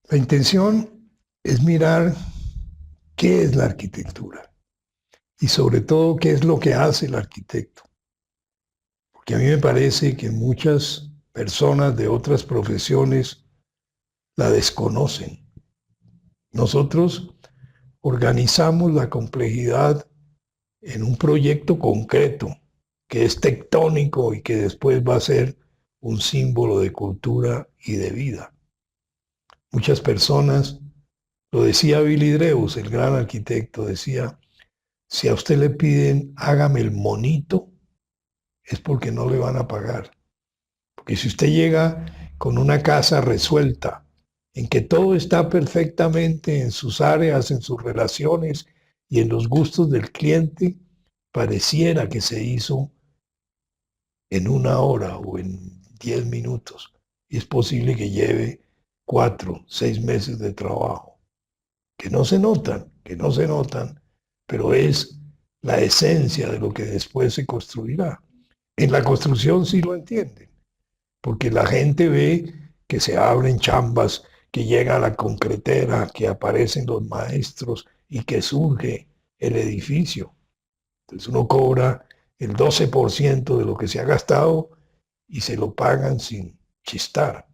La intención es mirar qué es la arquitectura y sobre todo qué es lo que hace el arquitecto. Porque a mí me parece que muchas personas de otras profesiones la desconocen. Nosotros organizamos la complejidad en un proyecto concreto que es tectónico y que después va a ser un símbolo de cultura y de vida. Muchas personas, lo decía Billy Dreus, el gran arquitecto, decía, si a usted le piden hágame el monito, es porque no le van a pagar. Porque si usted llega con una casa resuelta, en que todo está perfectamente en sus áreas, en sus relaciones y en los gustos del cliente, pareciera que se hizo en una hora o en 10 minutos. Y es posible que lleve 4, 6 meses de trabajo, que no se notan, pero es la esencia de lo que después se construirá. En la construcción sí lo entienden, porque la gente ve que se abren chambas, que llega la concretera, que aparecen los maestros y que surge el edificio. Entonces uno cobra el 12% de lo que se ha gastado y se lo pagan sin chistar,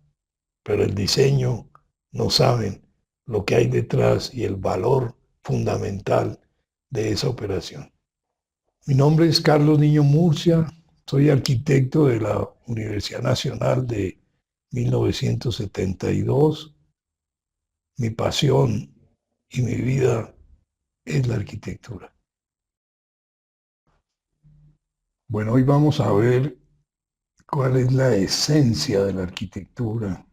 pero el diseño no saben lo que hay detrás y el valor fundamental de esa operación. Mi nombre es Carlos Niño Murcia, soy arquitecto de la Universidad Nacional de 1972. Mi pasión y mi vida es la arquitectura. Bueno, hoy vamos a ver cuál es la esencia de la arquitectura,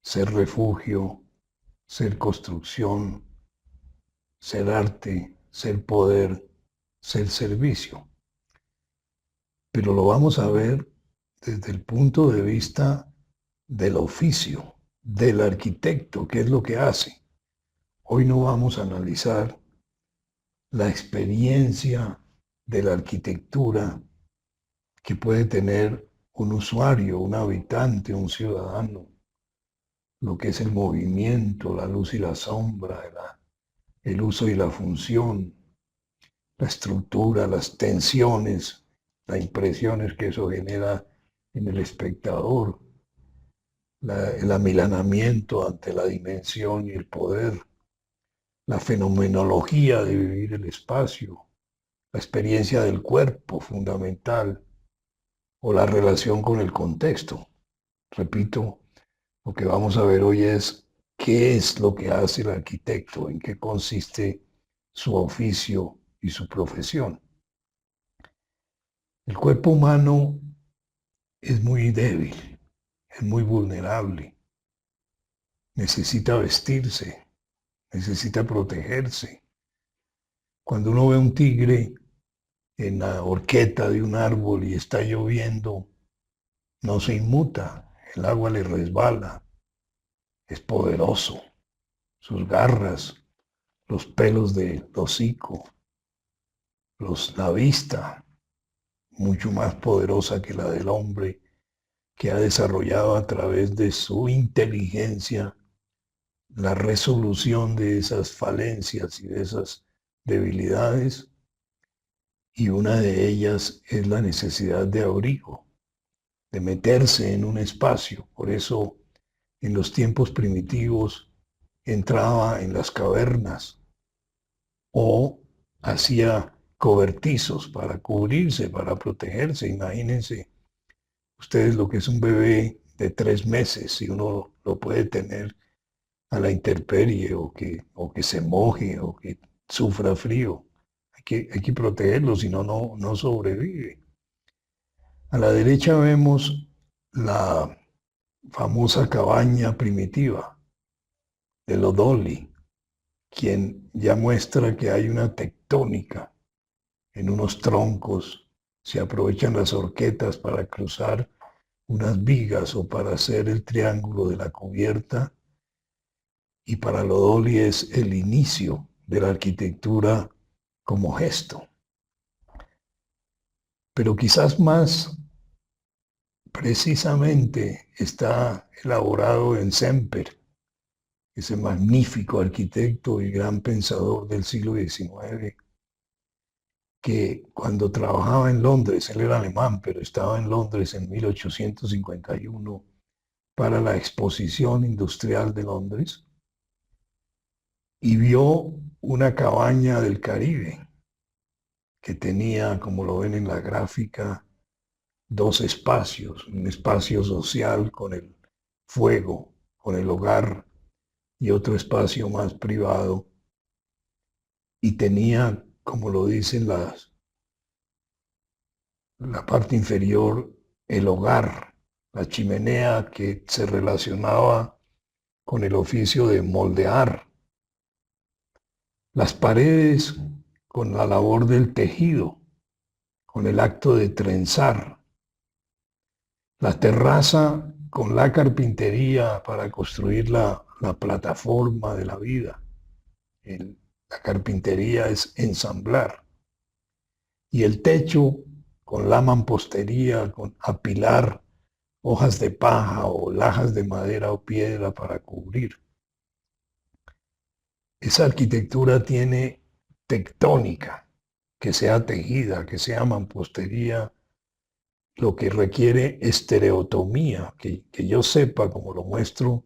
ser refugio, ser construcción, ser arte, ser poder, ser servicio. Pero lo vamos a ver desde el punto de vista del oficio, del arquitecto, qué es lo que hace. Hoy no vamos a analizar la experiencia de la arquitectura que puede tener un usuario, un habitante, un ciudadano, lo que es el movimiento, la luz y la sombra, el uso y la función, la estructura, las tensiones, las impresiones que eso genera en el espectador, el amilanamiento ante la dimensión y el poder, la fenomenología de vivir el espacio, la experiencia del cuerpo fundamental o la relación con el contexto. Repito, lo que vamos a ver hoy es qué es lo que hace el arquitecto, en qué consiste su oficio y su profesión. El cuerpo humano es muy débil, es muy vulnerable, necesita vestirse, necesita protegerse. Cuando uno ve un tigre en la horqueta de un árbol y está lloviendo, no se inmuta, el agua le resbala, es poderoso, sus garras, los pelos del hocico, la vista, mucho más poderosa que la del hombre, que ha desarrollado a través de su inteligencia la resolución de esas falencias y de esas debilidades, y una de ellas es la necesidad de abrigo, de meterse en un espacio. Por eso en los tiempos primitivos entraba en las cavernas o hacía cobertizos para cubrirse, para protegerse. Imagínense ustedes lo que es un bebé de 3 meses, si uno lo puede tener a la intemperie o que se moje o que sufra frío. Hay que protegerlo, si no, no sobrevive. A la derecha vemos la famosa cabaña primitiva de Lodoli, quien ya muestra que hay una tectónica en unos troncos, se aprovechan las horquetas para cruzar unas vigas o para hacer el triángulo de la cubierta, y para Lodoli es el inicio de la arquitectura como gesto. Pero quizás más precisamente está elaborado en Semper, ese magnífico arquitecto y gran pensador del siglo XIX, que cuando trabajaba en Londres, él era alemán, pero estaba en Londres en 1851 para la Exposición Industrial de Londres, y vio una cabaña del Caribe que tenía, como lo ven en la gráfica, dos espacios, un espacio social con el fuego, con el hogar, y otro espacio más privado, y tenía, como lo dicen la parte inferior, el hogar, la chimenea que se relacionaba con el oficio de moldear, las paredes con la labor del tejido, con el acto de trenzar, la terraza con la carpintería para construir la plataforma de la vida. La carpintería es ensamblar. Y el techo con la mampostería, con apilar hojas de paja o lajas de madera o piedra para cubrir. Esa arquitectura tiene tectónica, que sea tejida, que sea mampostería, lo que requiere estereotomía, que yo sepa, como lo muestro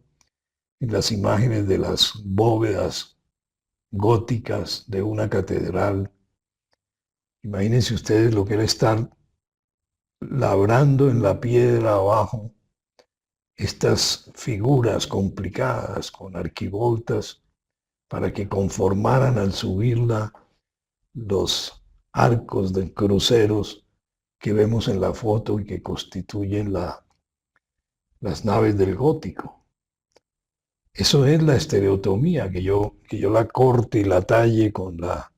en las imágenes de las bóvedas góticas de una catedral. Imagínense ustedes lo que era estar labrando en la piedra abajo estas figuras complicadas con arquivoltas para que conformaran al subirla los arcos de cruceros que vemos en la foto y que constituyen las naves del gótico. Eso es la estereotomía, que yo la corte y la talle con la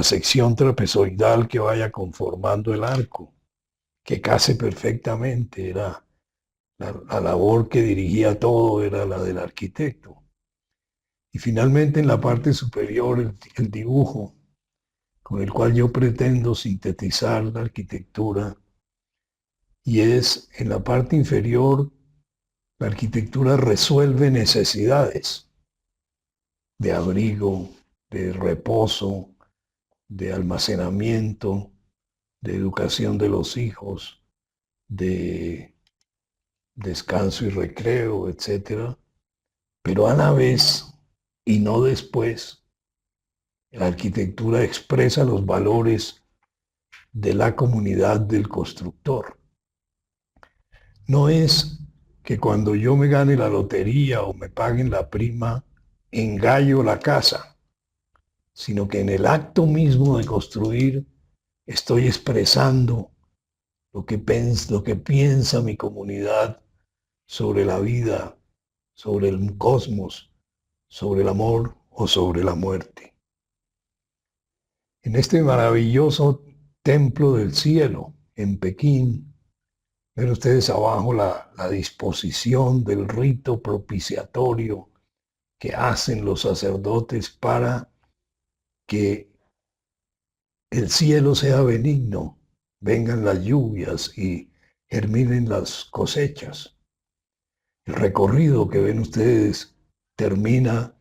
sección trapezoidal que vaya conformando el arco, que case perfectamente. Era la labor que dirigía todo, era la del arquitecto. Y finalmente en la parte superior el dibujo con el cual yo pretendo sintetizar la arquitectura, y es en la parte inferior la arquitectura resuelve necesidades de abrigo, de reposo, de almacenamiento, de educación de los hijos, de descanso y recreo, etcétera, pero a la vez y no después, la arquitectura expresa los valores de la comunidad del constructor. No es que cuando yo me gane la lotería o me paguen la prima, engallo la casa, sino que en el acto mismo de construir estoy expresando lo que piensa mi comunidad sobre la vida, sobre el cosmos, sobre el amor o sobre la muerte. En este maravilloso templo del cielo en Pekín, ven ustedes abajo la disposición del rito propiciatorio que hacen los sacerdotes para que el cielo sea benigno, vengan las lluvias y germinen las cosechas. El recorrido que ven ustedes termina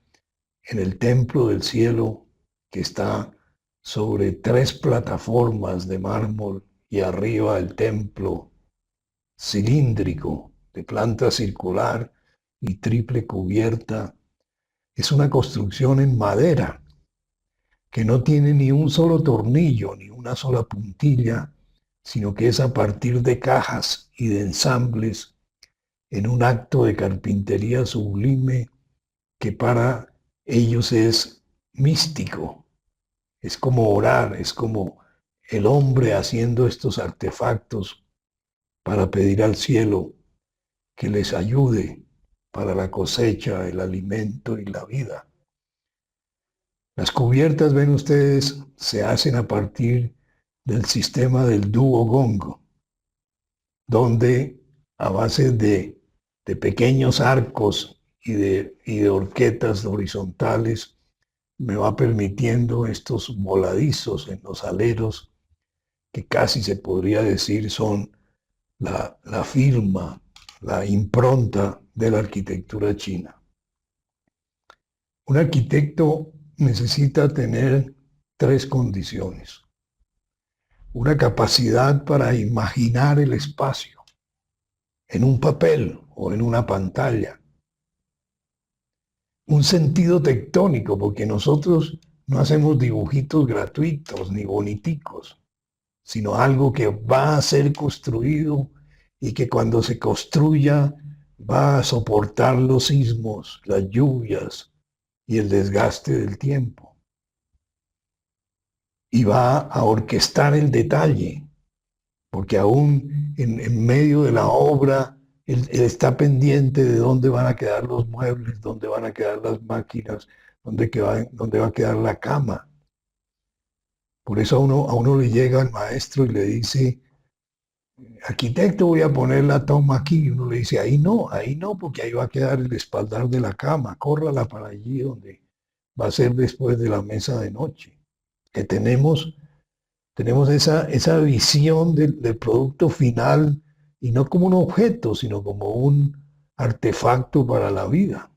en el templo del cielo, que está sobre 3 plataformas de mármol, y arriba el templo cilíndrico de planta circular y triple cubierta. Es una construcción en madera que no tiene ni un solo tornillo ni una sola puntilla, sino que es a partir de cajas y de ensambles en un acto de carpintería sublime que para ellos es místico. Es como orar, es como el hombre haciendo estos artefactos para pedir al cielo que les ayude para la cosecha, el alimento y la vida. Las cubiertas, ven ustedes, se hacen a partir del sistema del dúo gongo, donde a base de pequeños arcos y de horquetas horizontales me va permitiendo estos voladizos en los aleros que casi se podría decir son la firma la impronta de la arquitectura china. Un arquitecto necesita tener tres condiciones. Una capacidad para imaginar el espacio en un papel o en una pantalla. Un sentido tectónico, porque nosotros no hacemos dibujitos gratuitos ni boniticos, sino algo que va a ser construido y que cuando se construya va a soportar los sismos, las lluvias y el desgaste del tiempo. Y va a orquestar el detalle, porque aún en medio de la obra, él está pendiente de dónde van a quedar los muebles, dónde van a quedar las máquinas, dónde va a quedar la cama. Por eso a uno le llega el maestro y le dice, arquitecto, voy a poner la toma aquí. Y uno le dice, ahí no, porque ahí va a quedar el espaldar de la cama, córrala para allí donde va a ser después de la mesa de noche. Que tenemos esa visión del producto final y no como un objeto, sino como un artefacto para la vida.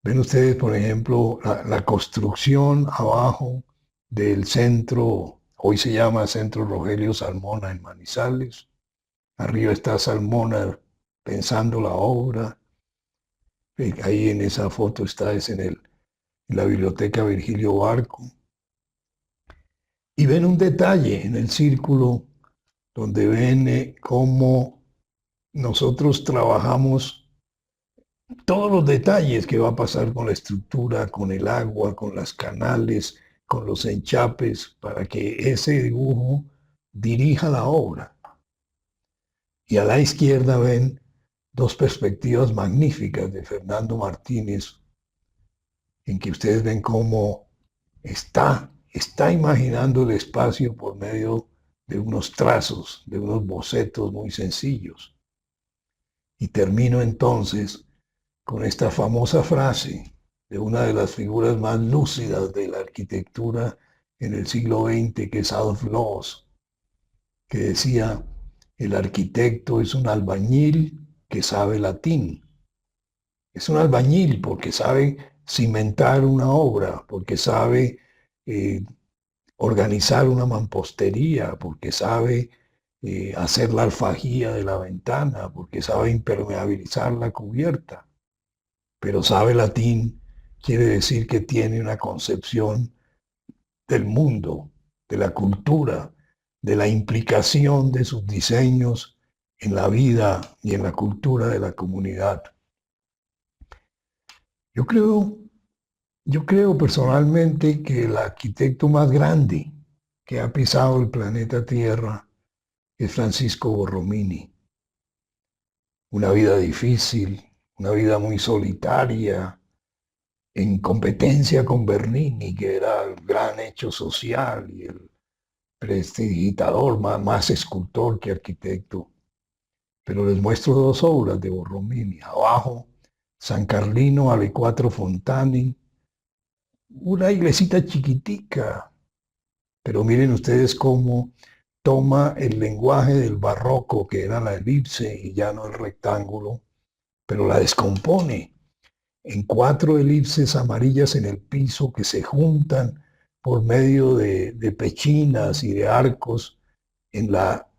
Ven ustedes, por ejemplo, la construcción abajo del centro, hoy se llama Centro Rogelio Salmona en Manizales. Arriba está Salmona pensando la obra. Ahí en esa foto está, en la biblioteca Virgilio Barco. Y ven un detalle en el círculo donde ven cómo nosotros trabajamos todos los detalles que va a pasar con la estructura, con el agua, con las canales, con los enchapes, para que ese dibujo dirija la obra. Y a la izquierda ven dos perspectivas magníficas de Fernando Martínez, en que ustedes ven cómo está imaginando el espacio por medio de unos trazos, de unos bocetos muy sencillos. Y termino entonces con esta famosa frase de una de las figuras más lúcidas de la arquitectura en el siglo XX, que es Adolf Loos, que decía, el arquitecto es un albañil que sabe latín. Es un albañil porque sabe cimentar una obra, porque sabe organizar una mampostería, porque sabe hacer la alfajía de la ventana, porque sabe impermeabilizar la cubierta. Pero sabe latín quiere decir que tiene una concepción del mundo, de la cultura, de la implicación de sus diseños en la vida y en la cultura de la comunidad. Yo creo, yo creo personalmente que el arquitecto más grande que ha pisado el planeta Tierra es Francisco Borromini. Una vida difícil, una vida muy solitaria, en competencia con Bernini, que era el gran hecho social y el prestidigitador, más escultor que arquitecto. Pero les muestro dos obras de Borromini. Abajo, San Carlino alle Quattro Fontane, una iglesita chiquitica, pero miren ustedes cómo toma el lenguaje del barroco, que era la elipse y ya no el rectángulo, pero la descompone en cuatro elipses amarillas en el piso que se juntan por medio de pechinas y de arcos en la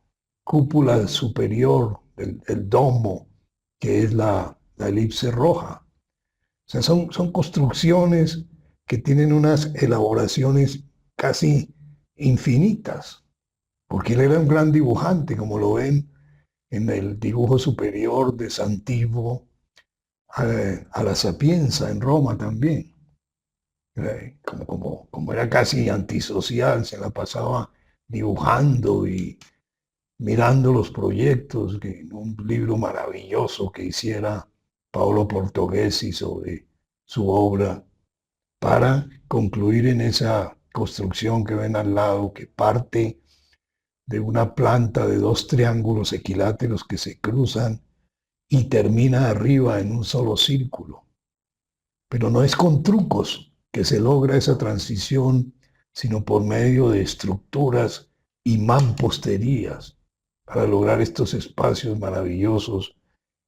cúpula superior del domo, que es la elipse roja. O sea, son construcciones que tienen unas elaboraciones casi infinitas, porque él era un gran dibujante, como lo ven en el dibujo superior de Santivo a la Sapienza en Roma también. Como era casi antisocial, se la pasaba dibujando y mirando los proyectos, que un libro maravilloso que hiciera Paolo Portoghesi sobre su obra, para concluir en esa construcción que ven al lado, que parte de una planta de dos triángulos equiláteros que se cruzan y termina arriba en un solo círculo. Pero no es con trucos que se logra esa transición, sino por medio de estructuras y mamposterías para lograr estos espacios maravillosos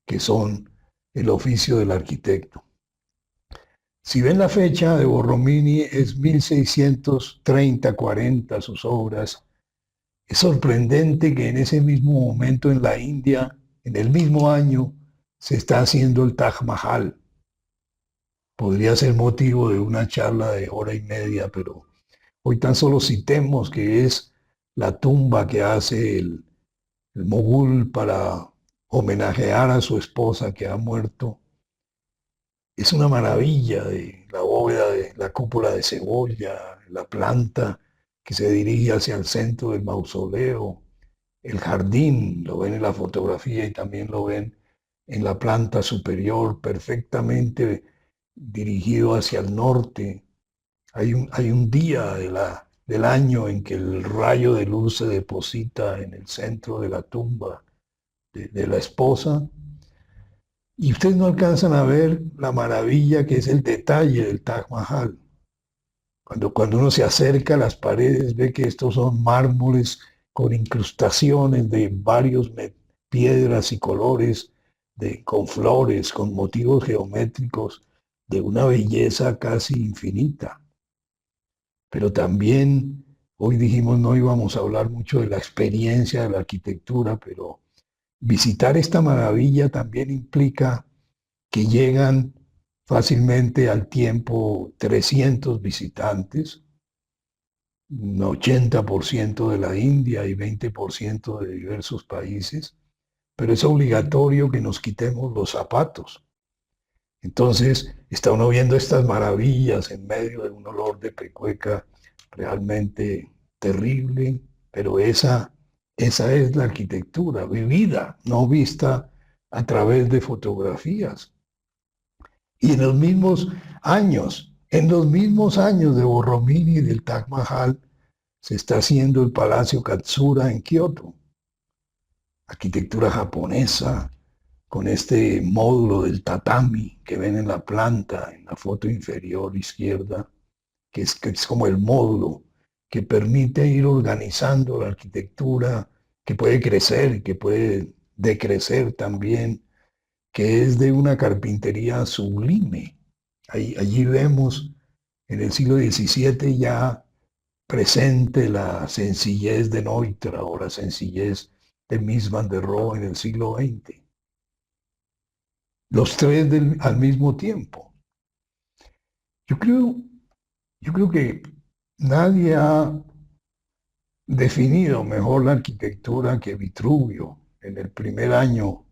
que son el oficio del arquitecto. Si ven la fecha de Borromini, es 1630-40 sus obras. Es sorprendente que en ese mismo momento en la India, en el mismo año, se está haciendo el Taj Mahal. Podría ser motivo de una charla de hora y media, pero hoy tan solo citemos que es la tumba que hace el mogul para homenajear a su esposa que ha muerto. Es una maravilla de la bóveda de la cúpula de cebolla, la planta que se dirige hacia el centro del mausoleo, el jardín, lo ven en la fotografía y también lo ven en la planta superior, perfectamente dirigido hacia el norte. Hay un día del año en que el rayo de luz se deposita en el centro de la tumba de la esposa y ustedes no alcanzan a ver la maravilla que es el detalle del Taj Mahal. Cuando uno se acerca a las paredes ve que estos son mármoles con incrustaciones de varios piedras y colores, con flores, con motivos geométricos de una belleza casi infinita. Pero también hoy dijimos no íbamos a hablar mucho de la experiencia de la arquitectura, pero visitar esta maravilla también implica que llegan fácilmente al tiempo 300 visitantes, un 80% de la India y 20% de diversos países, pero es obligatorio que nos quitemos los zapatos. Entonces está uno viendo estas maravillas en medio de un olor de pecueca realmente terrible, pero esa es la arquitectura vivida, no vista a través de fotografías. Y en los mismos años de Borromini y del Taj Mahal, se está haciendo el Palacio Katsura en Kioto, arquitectura japonesa, con este módulo del tatami que ven en la planta, en la foto inferior izquierda, que es como el módulo que permite ir organizando la arquitectura, que puede crecer, que puede decrecer también, que es de una carpintería sublime. Allí vemos en el siglo XVII ya presente la sencillez de Neutra o la sencillez de Mies van der Rohe en el siglo XX. Los tres al mismo tiempo. Yo creo, yo creo que nadie ha definido mejor la arquitectura que Vitruvio en el primer año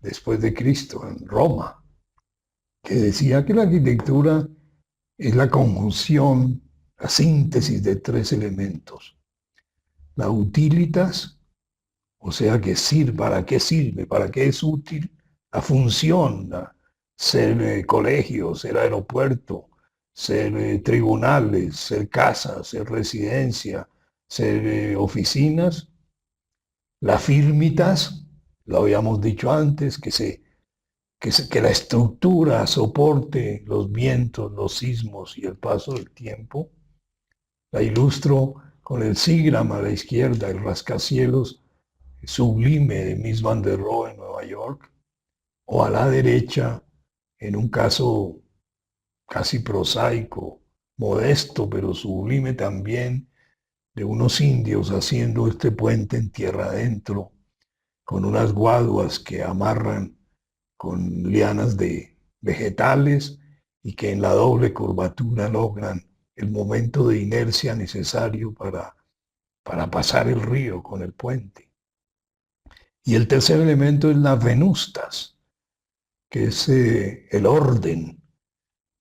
después de Cristo, en Roma, que decía que la arquitectura es la conjunción, la síntesis de tres elementos. La utilitas, o sea, que sirve, para qué es útil, la función, ser colegio, ser aeropuerto, ser tribunales, ser casas, ser residencia, ser oficinas. La firmitas, lo habíamos dicho antes, que la estructura soporte los vientos, los sismos y el paso del tiempo. La ilustro con el sígrama a la izquierda, el rascacielos sublime de Mies van der Rohe en Nueva York, o a la derecha, en un caso casi prosaico, modesto, pero sublime también, de unos indios haciendo este puente en tierra adentro, con unas guaduas que amarran con lianas de vegetales y que en la doble curvatura logran el momento de inercia necesario para pasar el río con el puente. Y el tercer elemento es las venustas, que es el orden,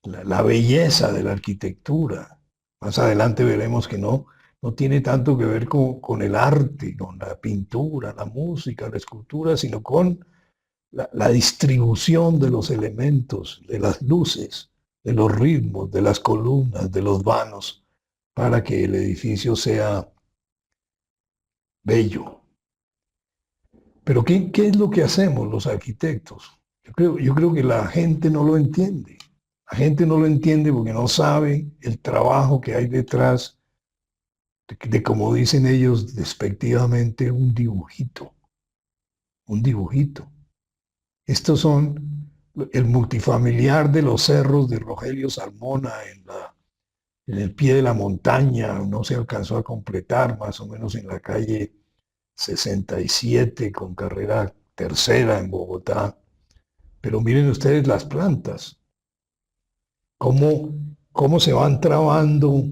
la belleza de la arquitectura. Más adelante veremos que no tiene tanto que ver con el arte, con la pintura, la música, la escultura, sino con la distribución de los elementos, de las luces, de los ritmos, de las columnas, de los vanos, para que el edificio sea bello. Pero ¿qué es lo que hacemos los arquitectos? Yo creo que la gente no lo entiende. La gente no lo entiende porque no sabe el trabajo que hay detrás de como dicen ellos despectivamente, un dibujito, un dibujito. Estos son el multifamiliar de los cerros de Rogelio Salmona en el pie de la montaña, no se alcanzó a completar, más o menos en la calle 67 con carrera tercera en Bogotá. Pero miren ustedes las plantas, cómo, cómo se van trabando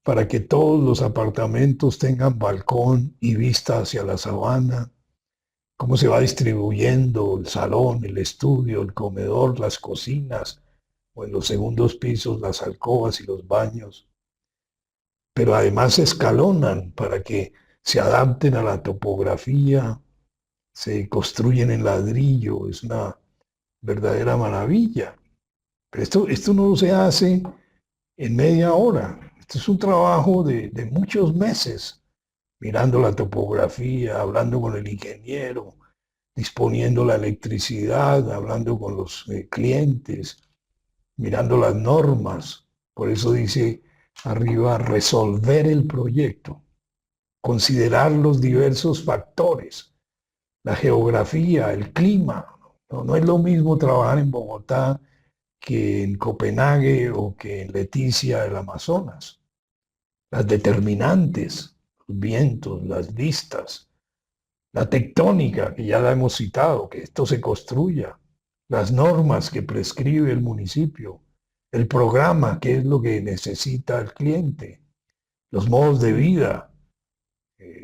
para que todos los apartamentos tengan balcón y vista hacia la sabana, cómo se va distribuyendo el salón, el estudio, el comedor, las cocinas, o en los segundos pisos las alcobas y los baños. Pero además se escalonan para que se adapten a la topografía, se construyen en ladrillo, es una verdadera maravilla. Pero esto no se hace en media hora, esto es un trabajo de muchos meses, mirando la topografía, hablando con el ingeniero, disponiendo la electricidad, hablando con los clientes, mirando las normas. Por eso dice arriba, resolver el proyecto, considerar los diversos factores, la geografía, el clima. No es lo mismo trabajar en Bogotá que en Copenhague o que en Leticia del Amazonas. Las determinantes, los vientos, las vistas, la tectónica, que ya la hemos citado, que esto se construya, las normas que prescribe el municipio, el programa, que es lo que necesita el cliente, los modos de vida,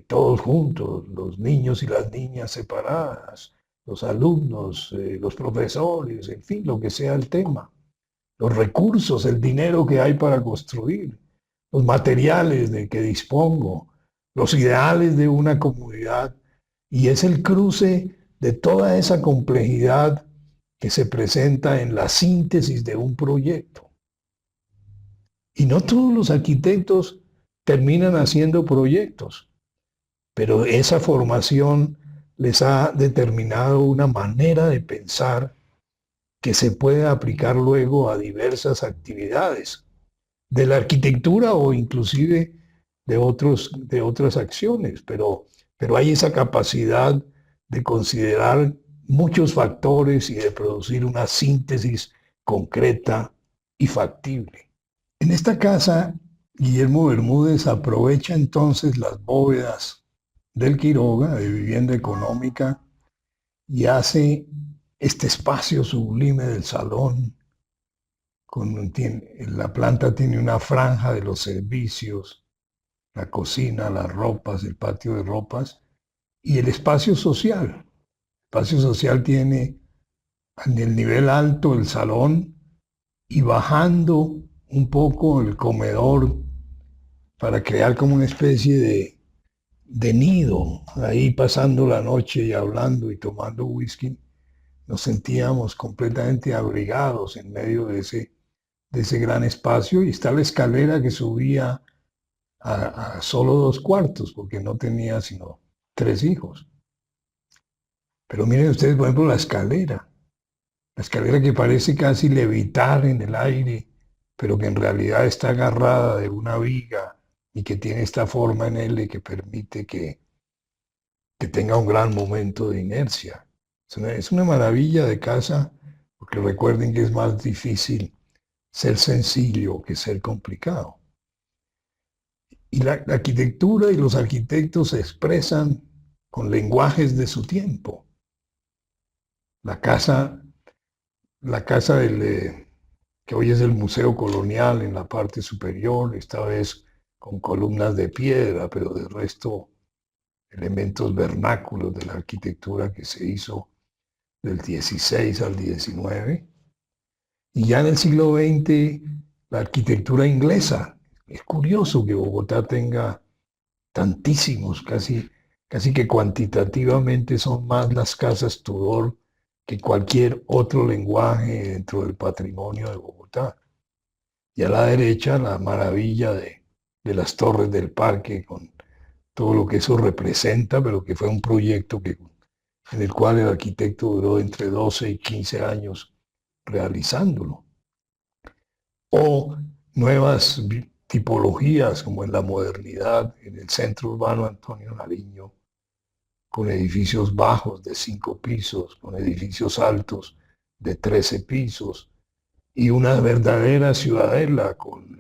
todos juntos, los niños y las niñas separadas, los alumnos, los profesores, en fin, lo que sea el tema, los recursos, el dinero que hay para construir, los materiales de que dispongo, los ideales de una comunidad, y es el cruce de toda esa complejidad que se presenta en la síntesis de un proyecto. Y no todos los arquitectos terminan haciendo proyectos, pero esa formación les ha determinado una manera de pensar que se puede aplicar luego a diversas actividades de la arquitectura o inclusive de otras acciones, pero hay esa capacidad de considerar muchos factores y de producir una síntesis concreta y factible. En esta casa, Guillermo Bermúdez aprovecha entonces las bóvedas del Quiroga, de vivienda económica, y hace este espacio sublime del salón. La planta tiene una franja de los servicios, la cocina, las ropas, el patio de ropas y el espacio social. El espacio social tiene en el nivel alto el salón y bajando un poco el comedor para crear como una especie de nido, ahí pasando la noche y hablando y tomando whisky. Nos sentíamos completamente abrigados en medio de ese gran espacio, y está la escalera que subía a solo 2 cuartos porque no tenía sino 3 hijos. Pero miren ustedes, por ejemplo, la escalera que parece casi levitar en el aire, pero que en realidad está agarrada de una viga y que tiene esta forma en L que permite que tenga un gran momento de inercia. Es una maravilla de casa, porque recuerden que es más difícil ser sencillo que ser complicado. Y la arquitectura y los arquitectos se expresan con lenguajes de su tiempo. La casa que hoy es el Museo Colonial en la parte superior, esta vez con columnas de piedra, pero de resto elementos vernáculos de la arquitectura que se hizo del 16 al 19. Y ya en el siglo XX, la arquitectura inglesa. Es curioso que Bogotá tenga tantísimos, casi que cuantitativamente son más las casas Tudor que cualquier otro lenguaje dentro del patrimonio de Bogotá. Y a la derecha, la maravilla de las torres del parque, con todo lo que eso representa, pero que fue un proyecto en el cual el arquitecto duró entre 12 y 15 años realizándolo. O nuevas tipologías como en la modernidad, en el centro urbano Antonio Nariño, con edificios bajos de 5 pisos, con edificios altos de 13 pisos, y una verdadera ciudadela con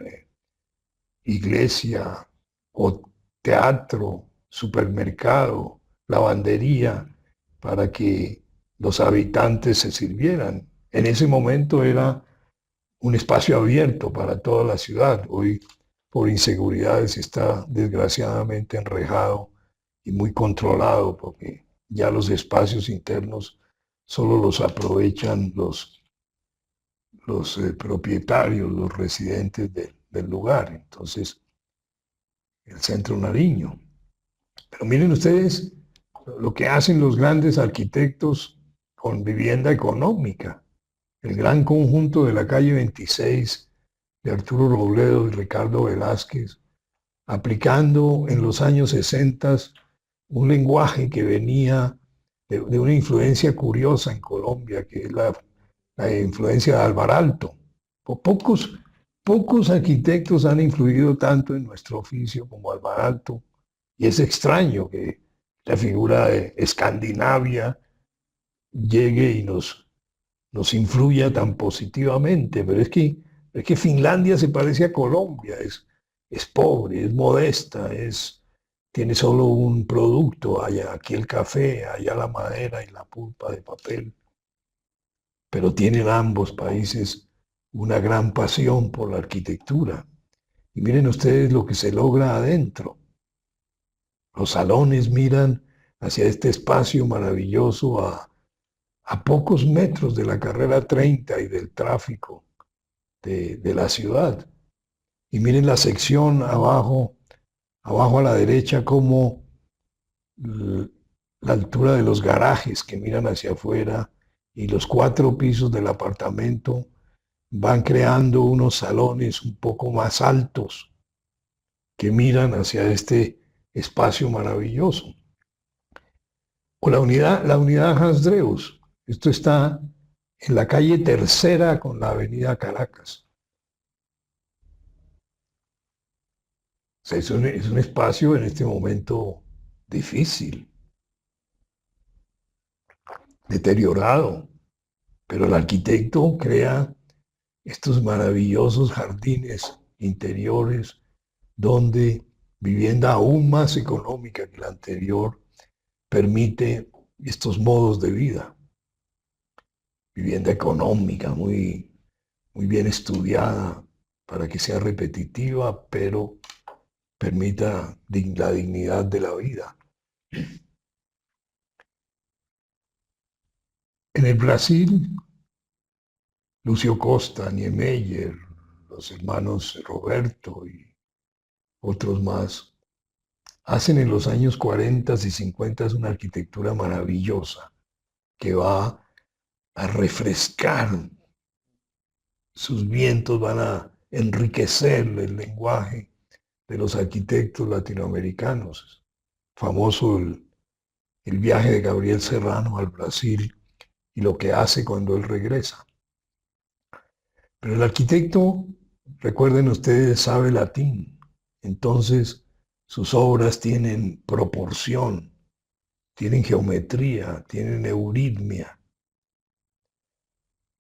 iglesia o teatro, supermercado, lavandería, para que los habitantes se sirvieran. En ese momento era un espacio abierto para toda la ciudad. Hoy, por inseguridades, está desgraciadamente enrejado y muy controlado, porque ya los espacios internos solo los aprovechan los propietarios, los residentes del lugar. Entonces, el centro Nariño. Pero miren ustedes lo que hacen los grandes arquitectos con vivienda económica. El gran conjunto de la calle 26 de Arturo Robledo y Ricardo Velázquez, aplicando en los años 60 un lenguaje que venía de una influencia curiosa en Colombia, que es la influencia de Alvar Aalto. Pocos arquitectos han influido tanto en nuestro oficio como Alvar Aalto, y es extraño que la figura de Escandinavia llegue y nos influya tan positivamente, pero es que Finlandia se parece a Colombia, es pobre, es modesta, tiene solo un producto, allá, aquí el café, allá la madera y la pulpa de papel, pero tienen ambos países una gran pasión por la arquitectura. Y miren ustedes lo que se logra adentro. Los salones miran hacia este espacio maravilloso a pocos metros de la carrera 30 y del tráfico de la ciudad. Y miren la sección abajo a la derecha, como la altura de los garajes que miran hacia afuera y los 4 pisos del apartamento van creando unos salones un poco más altos que miran hacia este espacio maravilloso. O la unidad Hasdreus. Esto está en la calle Tercera con la avenida Caracas. O sea, es un espacio en este momento difícil, deteriorado, pero el arquitecto crea estos maravillosos jardines interiores donde vivienda aún más económica que la anterior permite estos modos de vida. Vivienda económica muy bien estudiada para que sea repetitiva, pero permita la dignidad de la vida. En el Brasil, Lucio Costa, Niemeyer, los hermanos Roberto y otros más, hacen en los años 40 y 50 una arquitectura maravillosa que va a refrescar sus vientos, van a enriquecer el lenguaje de los arquitectos latinoamericanos. Famoso el viaje de Gabriel Serrano al Brasil y lo que hace cuando él regresa. Pero el arquitecto, recuerden ustedes, sabe latín, entonces sus obras tienen proporción, tienen geometría, tienen euritmia.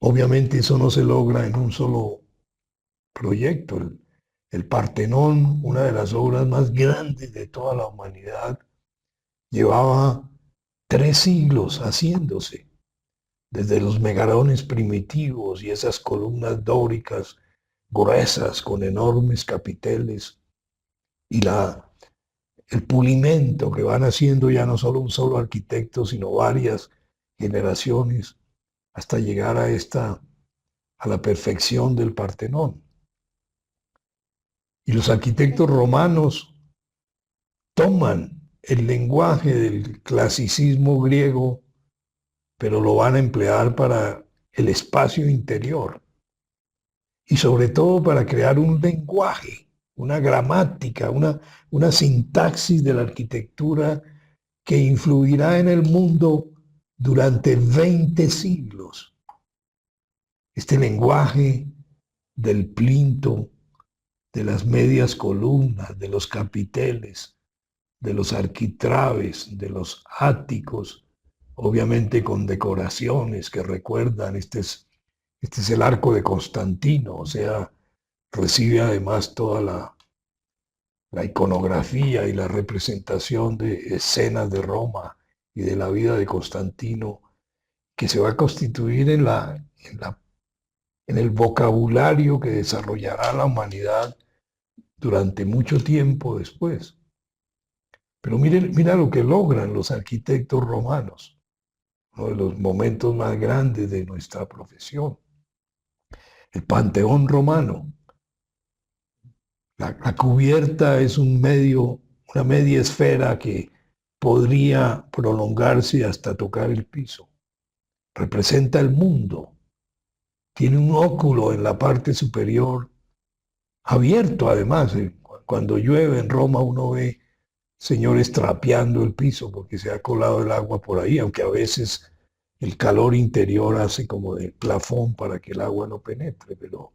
Obviamente eso no se logra en un solo proyecto. El Partenón, una de las obras más grandes de toda la humanidad, llevaba 3 siglos haciéndose, desde los megalones primitivos y esas columnas dóricas gruesas con enormes capiteles y el pulimento que van haciendo ya no solo un solo arquitecto, sino varias generaciones hasta llegar a la perfección del Partenón. Y los arquitectos romanos toman el lenguaje del clasicismo griego, pero lo van a emplear para el espacio interior y sobre todo para crear un lenguaje, una gramática, una sintaxis de la arquitectura que influirá en el mundo durante 20 siglos. Este lenguaje del plinto, de las medias columnas, de los capiteles, de los arquitraves, de los áticos, obviamente con decoraciones que recuerdan, este es el arco de Constantino, o sea, recibe además toda la iconografía y la representación de escenas de Roma y de la vida de Constantino, que se va a constituir en el vocabulario que desarrollará la humanidad durante mucho tiempo después. Pero mira lo que logran los arquitectos romanos, uno de los momentos más grandes de nuestra profesión. El Panteón romano. La cubierta es una media esfera que podría prolongarse hasta tocar el piso. Representa el mundo. Tiene un óculo en la parte superior, abierto además. Cuando llueve en Roma uno ve señores trapeando el piso porque se ha colado el agua por ahí, aunque a veces el calor interior hace como de plafón para que el agua no penetre, pero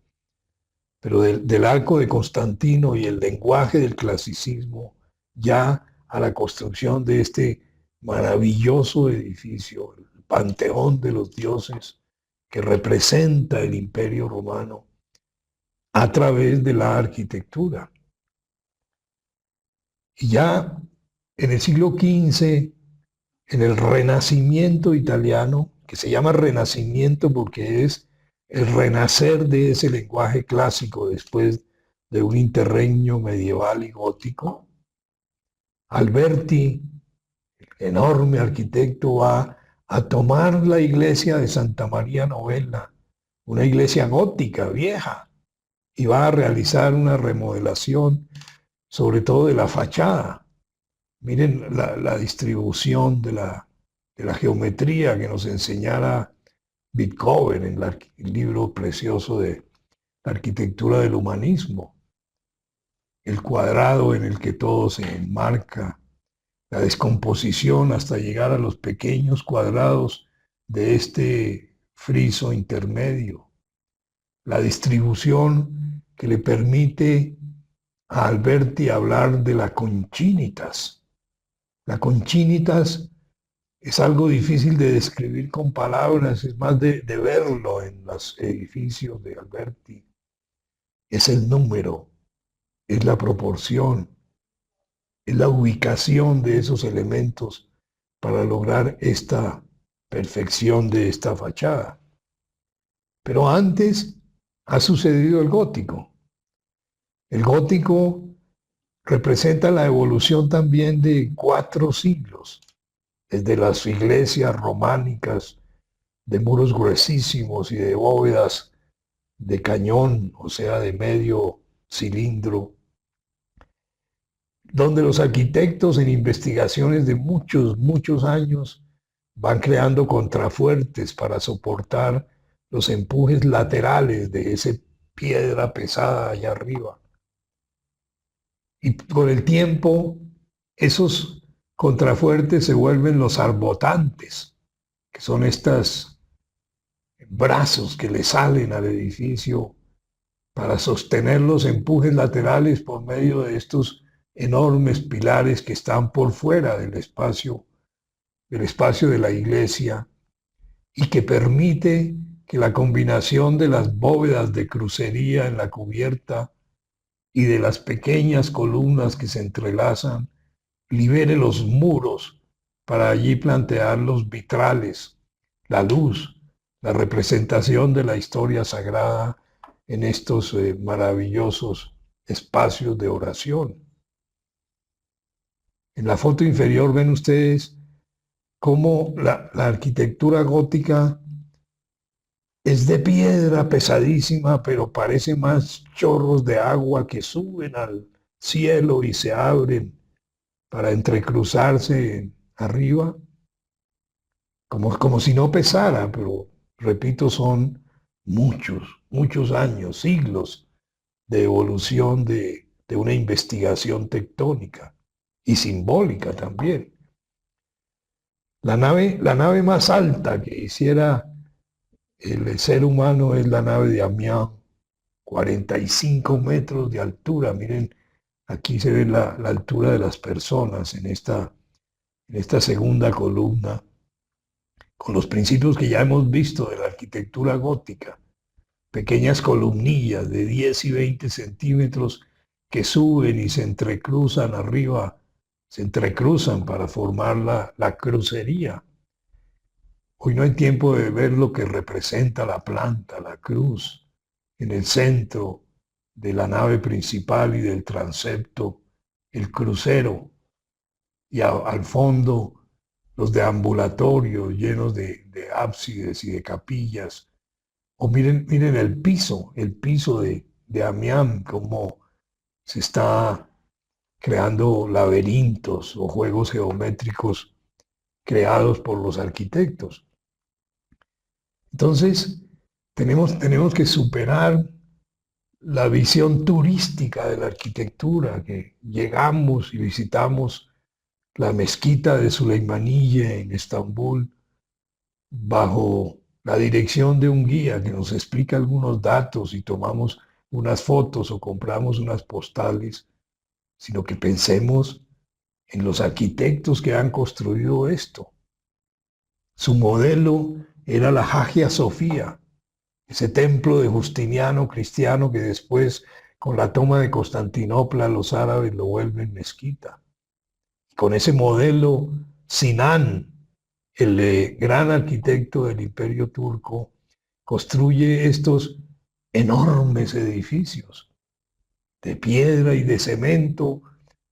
del arco de Constantino y el lenguaje del clasicismo ya a la construcción de este maravilloso edificio, el Panteón de los Dioses, que representa el Imperio Romano a través de la arquitectura. Y ya en el siglo XV, en el Renacimiento italiano, que se llama Renacimiento porque es el renacer de ese lenguaje clásico después de un interregno medieval y gótico, Alberti, enorme arquitecto, va a tomar la iglesia de Santa María Novella, una iglesia gótica, vieja, y va a realizar una remodelación, sobre todo de la fachada. Miren la distribución de la geometría que nos enseñara Bitcoven en el libro precioso de la arquitectura del humanismo. El cuadrado en el que todo se enmarca, la descomposición hasta llegar a los pequeños cuadrados de este friso intermedio, la distribución que le permite a Alberti hablar de la conchinitas. La conchinitas es algo difícil de describir con palabras, es más de verlo en los edificios de Alberti. Es el número, es la proporción, es la ubicación de esos elementos para lograr esta perfección de esta fachada. Pero antes ha sucedido el gótico. El gótico representa la evolución también de 4 siglos, desde las iglesias románicas de muros gruesísimos y de bóvedas de cañón, o sea, de medio cilindro, donde los arquitectos en investigaciones de muchos años van creando contrafuertes para soportar los empujes laterales de esa piedra pesada allá arriba. Y con el tiempo, esos contrafuertes se vuelven los arbotantes, que son estos brazos que le salen al edificio para sostener los empujes laterales por medio de estos enormes pilares que están por fuera del espacio de la iglesia y que permite que la combinación de las bóvedas de crucería en la cubierta y de las pequeñas columnas que se entrelazan libere los muros para allí plantear los vitrales, la luz, la representación de la historia sagrada en estos maravillosos espacios de oración. En la foto inferior ven ustedes cómo la arquitectura gótica es de piedra pesadísima, pero parece más chorros de agua que suben al cielo y se abren para entrecruzarse arriba, como si no pesara, pero repito, son muchos años, siglos de evolución de una investigación tectónica y simbólica también. La nave más alta que hiciera el ser humano es la nave de Amiens, 45 metros de altura. Miren, aquí se ve la altura de las personas en esta segunda columna, con los principios que ya hemos visto de la arquitectura gótica. Pequeñas columnillas de 10 y 20 centímetros que suben y se entrecruzan arriba, se entrecruzan para formar la crucería. Hoy no hay tiempo de ver lo que representa la planta, la cruz, en el centro de la nave principal y del transepto, el crucero, y al fondo los deambulatorios llenos de ábsides y de capillas. O miren el piso de Amiens, cómo se está creando laberintos o juegos geométricos creados por los arquitectos. Entonces, tenemos que superar la visión turística de la arquitectura, que llegamos y visitamos la mezquita de Süleymaniyye en Estambul bajo la dirección de un guía que nos explica algunos datos y tomamos unas fotos o compramos unas postales, sino que pensemos en los arquitectos que han construido esto. Su modelo era la Hagia Sofía, ese templo de Justiniano cristiano que después, con la toma de Constantinopla, los árabes lo vuelven mezquita. Con ese modelo, Sinan, el gran arquitecto del Imperio Turco, construye estos enormes edificios de piedra y de cemento,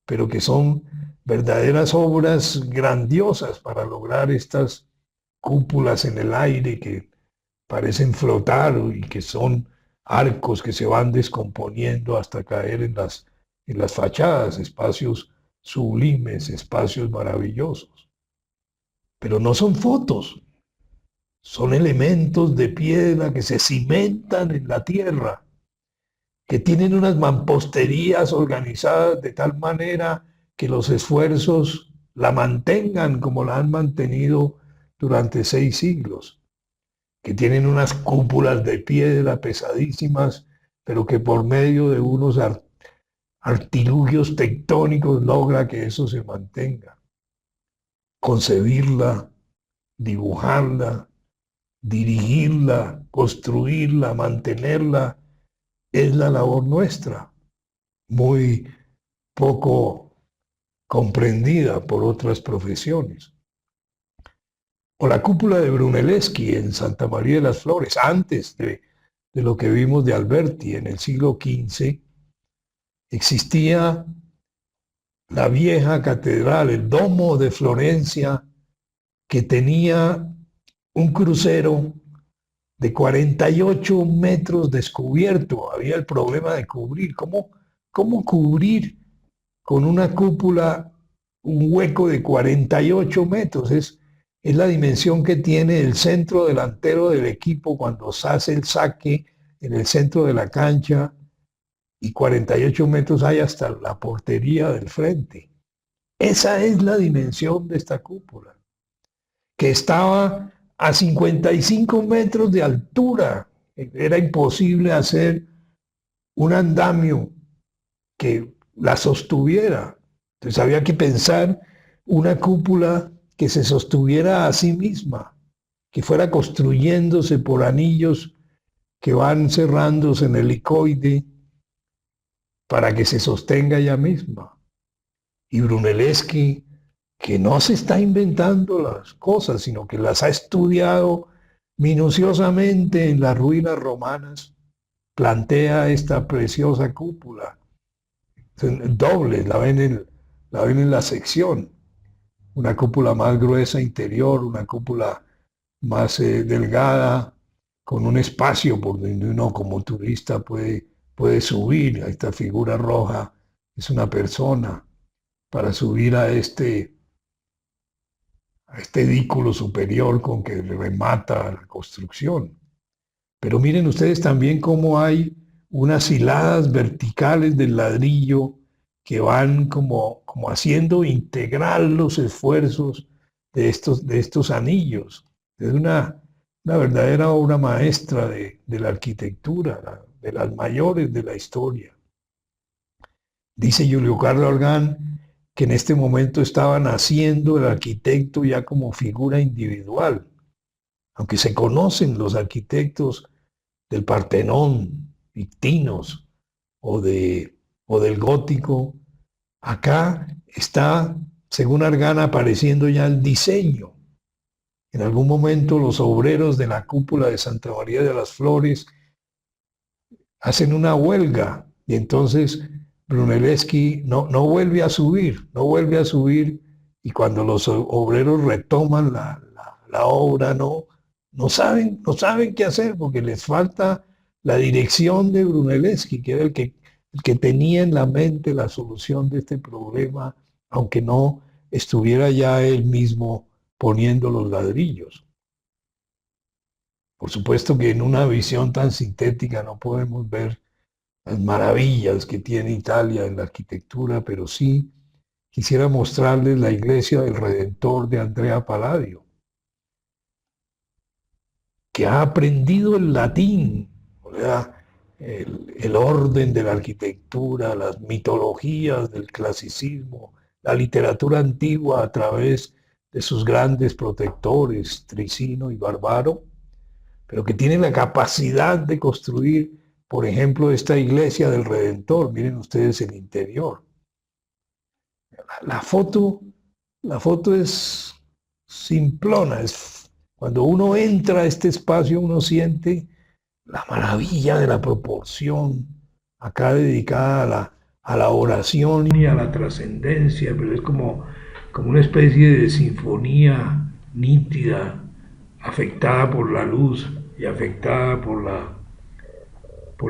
pero que son verdaderas obras grandiosas para lograr estas cúpulas en el aire que parecen flotar y que son arcos que se van descomponiendo hasta caer en las fachadas, espacios sublimes, espacios maravillosos. Pero no son fotos, son elementos de piedra que se cimentan en la tierra, que tienen unas mamposterías organizadas de tal manera que los esfuerzos la mantengan como la han mantenido durante 6 siglos, que tienen unas cúpulas de piedra pesadísimas, pero que por medio de unos artilugios tectónicos logra que eso se mantenga. Concebirla, dibujarla, dirigirla, construirla, mantenerla, es la labor nuestra, muy poco comprendida por otras profesiones. O la cúpula de Brunelleschi en Santa María de las Flores, antes de lo que vimos de Alberti en el siglo XV, existía la vieja catedral, el Domo de Florencia, que tenía un crucero de 48 metros descubierto. Había el problema de cubrir. ¿Cómo cubrir con una cúpula un hueco de 48 metros? Es la dimensión que tiene el centro delantero del equipo cuando se hace el saque en el centro de la cancha, y 48 metros hay hasta la portería del frente. Esa es la dimensión de esta cúpula, que estaba a 55 metros de altura. Era imposible hacer un andamio que la sostuviera. Entonces había que pensar una cúpula que se sostuviera a sí misma, que fuera construyéndose por anillos que van cerrándose en helicoide para que se sostenga ella misma. Y Brunelleschi, que no se está inventando las cosas, sino que las ha estudiado minuciosamente en las ruinas romanas, plantea esta preciosa cúpula. Doble, la ven en la sección. Una cúpula más gruesa interior, una cúpula más delgada, con un espacio por donde uno como turista puede subir. A esta figura roja es una persona para subir a este edículo superior con que remata la construcción. Pero miren ustedes también cómo hay unas hiladas verticales del ladrillo que van como haciendo integral los esfuerzos de estos anillos. Es una verdadera obra maestra de la arquitectura, de las mayores de la historia. Dice Julio Carlos Orgán que en este momento estaba naciendo el arquitecto ya como figura individual, aunque se conocen los arquitectos del Partenón, Victinos o del Gótico. Acá está, según Argán, apareciendo ya el diseño. En algún momento los obreros de la cúpula de Santa María de las Flores hacen una huelga y entonces Brunelleschi no vuelve a subir, y cuando los obreros retoman la obra no saben qué hacer porque les falta la dirección de Brunelleschi, que era el que tenía en la mente la solución de este problema, aunque no estuviera ya él mismo poniendo los ladrillos. Por supuesto que en una visión tan sintética no podemos ver las maravillas que tiene Italia en la arquitectura, pero sí quisiera mostrarles la iglesia del Redentor de Andrea Palladio, que ha aprendido el latín, o sea, el orden de la arquitectura, las mitologías del clasicismo, la literatura antigua a través de sus grandes protectores, Tricino y Barbaro, pero que tiene la capacidad de construir, por ejemplo, esta iglesia del Redentor. Miren ustedes el interior. La foto es simplona. Cuando uno entra a este espacio, uno siente la maravilla de la proporción, acá dedicada a la oración y a la trascendencia, pero es como una especie de sinfonía nítida, afectada por la luz y afectada por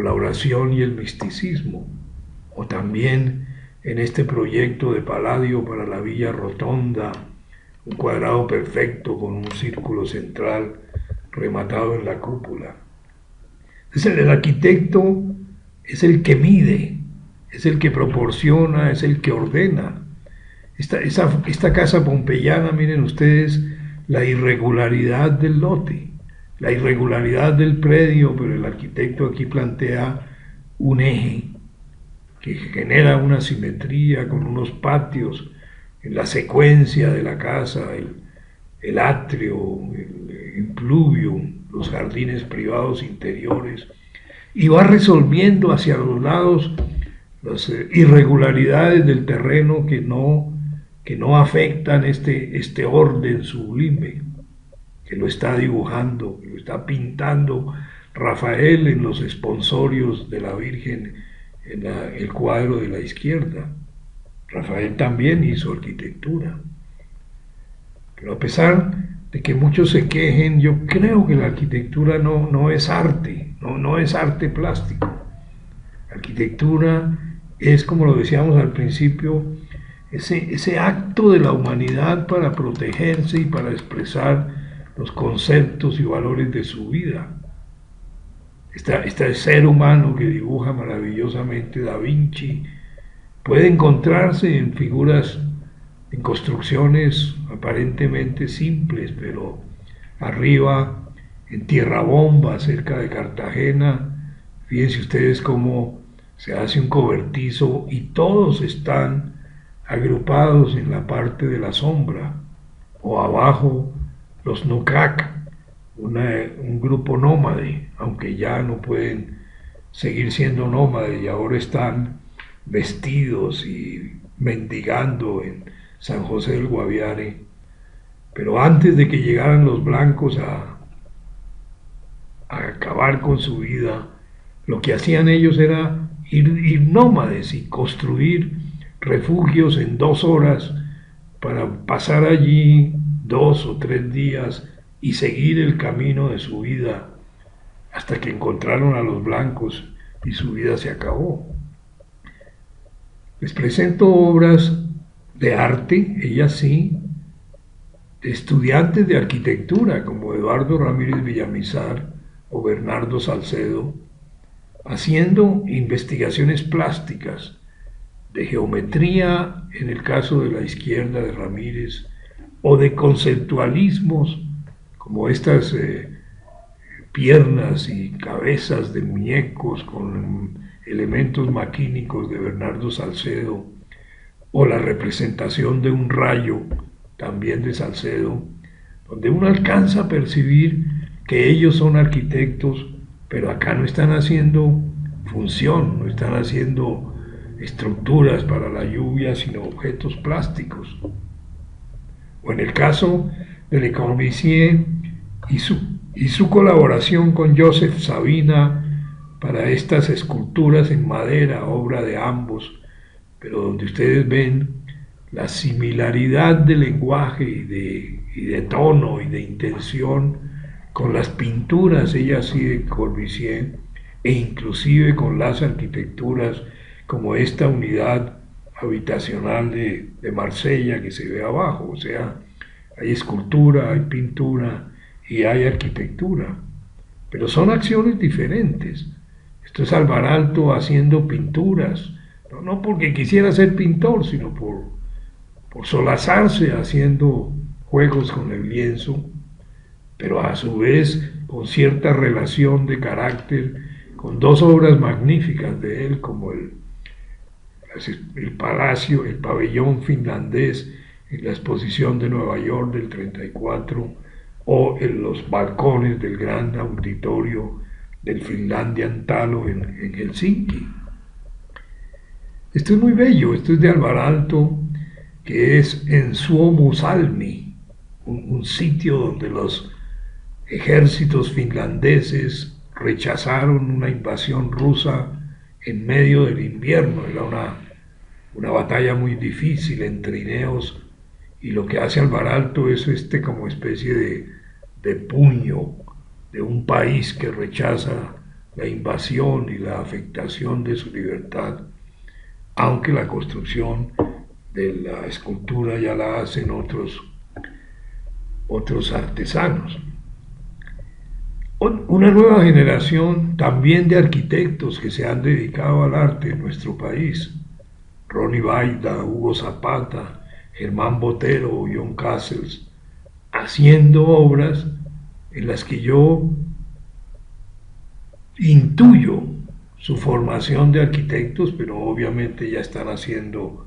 la oración y el misticismo. O también en este proyecto de Palladio para la Villa Rotonda, un cuadrado perfecto con un círculo central rematado en la cúpula. Entonces el arquitecto es el que mide, es el que proporciona, es el que ordena. Esta casa pompeyana, miren ustedes, la irregularidad del lote, la irregularidad del predio, pero el arquitecto aquí plantea un eje que genera una simetría con unos patios en la secuencia de la casa, el atrio, el impluvium, los jardines privados interiores, y va resolviendo hacia los lados las irregularidades del terreno que no afectan este orden sublime, que lo está dibujando, que lo está pintando Rafael en los esponsorios de la Virgen, en el cuadro de la izquierda. Rafael también hizo arquitectura. Pero a pesar de que muchos se quejen, yo creo que la arquitectura no es arte, no es arte plástico. La arquitectura es, como lo decíamos al principio, ese acto de la humanidad para protegerse y para expresar los conceptos y valores de su vida. Este ser humano que dibuja maravillosamente Da Vinci puede encontrarse en figuras, en construcciones aparentemente simples, pero arriba, en Tierra Bomba, cerca de Cartagena, fíjense ustedes cómo se hace un cobertizo y todos están agrupados en la parte de la sombra, o abajo los Nukak, un grupo nómade, aunque ya no pueden seguir siendo nómades y ahora están vestidos y mendigando en San José del Guaviare. Pero antes de que llegaran los blancos a acabar con su vida, lo que hacían ellos era ir nómades y construir refugios en 2 horas para pasar allí 2 o 3 días y seguir el camino de su vida hasta que encontraron a los blancos y su vida se acabó. Les presento obras de arte, ellas sí, de estudiantes de arquitectura como Eduardo Ramírez Villamizar o Bernardo Salcedo, haciendo investigaciones plásticas de geometría en el caso de la izquierda de Ramírez, o de conceptualismos como estas piernas y cabezas de muñecos con elementos maquínicos de Bernardo Salcedo, o la representación de un rayo, también de Salcedo, donde uno alcanza a percibir que ellos son arquitectos, pero acá no están haciendo función, no están haciendo estructuras para la lluvia, sino objetos plásticos. O en el caso de Le Corbusier y su colaboración con Joseph Sabina para estas esculturas en madera, obra de ambos, pero donde ustedes ven la similaridad de lenguaje y de tono y de intención con las pinturas, ellas sí, de Corbusier, e inclusive con las arquitecturas como esta unidad habitacional de Marsella que se ve abajo. O sea, hay escultura, hay pintura y hay arquitectura, pero son acciones diferentes. Esto es Alvaralto haciendo pinturas, no porque quisiera ser pintor, sino por solazarse haciendo juegos con el lienzo, pero a su vez con cierta relación de carácter con dos obras magníficas de él, como el palacio, el pabellón finlandés en la exposición de Nueva York del 34, o en los balcones del gran auditorio del Finlandian Talo en Helsinki. Esto es muy bello, esto es de Alvaralto, que es en Suomussalmi, un sitio donde los ejércitos finlandeses rechazaron una invasión rusa en medio del invierno. Era una batalla muy difícil en trineos, y lo que hace Alvaralto es como especie de puño de un país que rechaza la invasión y la afectación de su libertad, aunque la construcción de la escultura ya la hacen otros artesanos. Una nueva generación también de arquitectos que se han dedicado al arte en nuestro país: Ronnie Baida, Hugo Zapata, Germán Botero, John Cassels, haciendo obras en las que yo intuyo su formación de arquitectos, pero obviamente ya están haciendo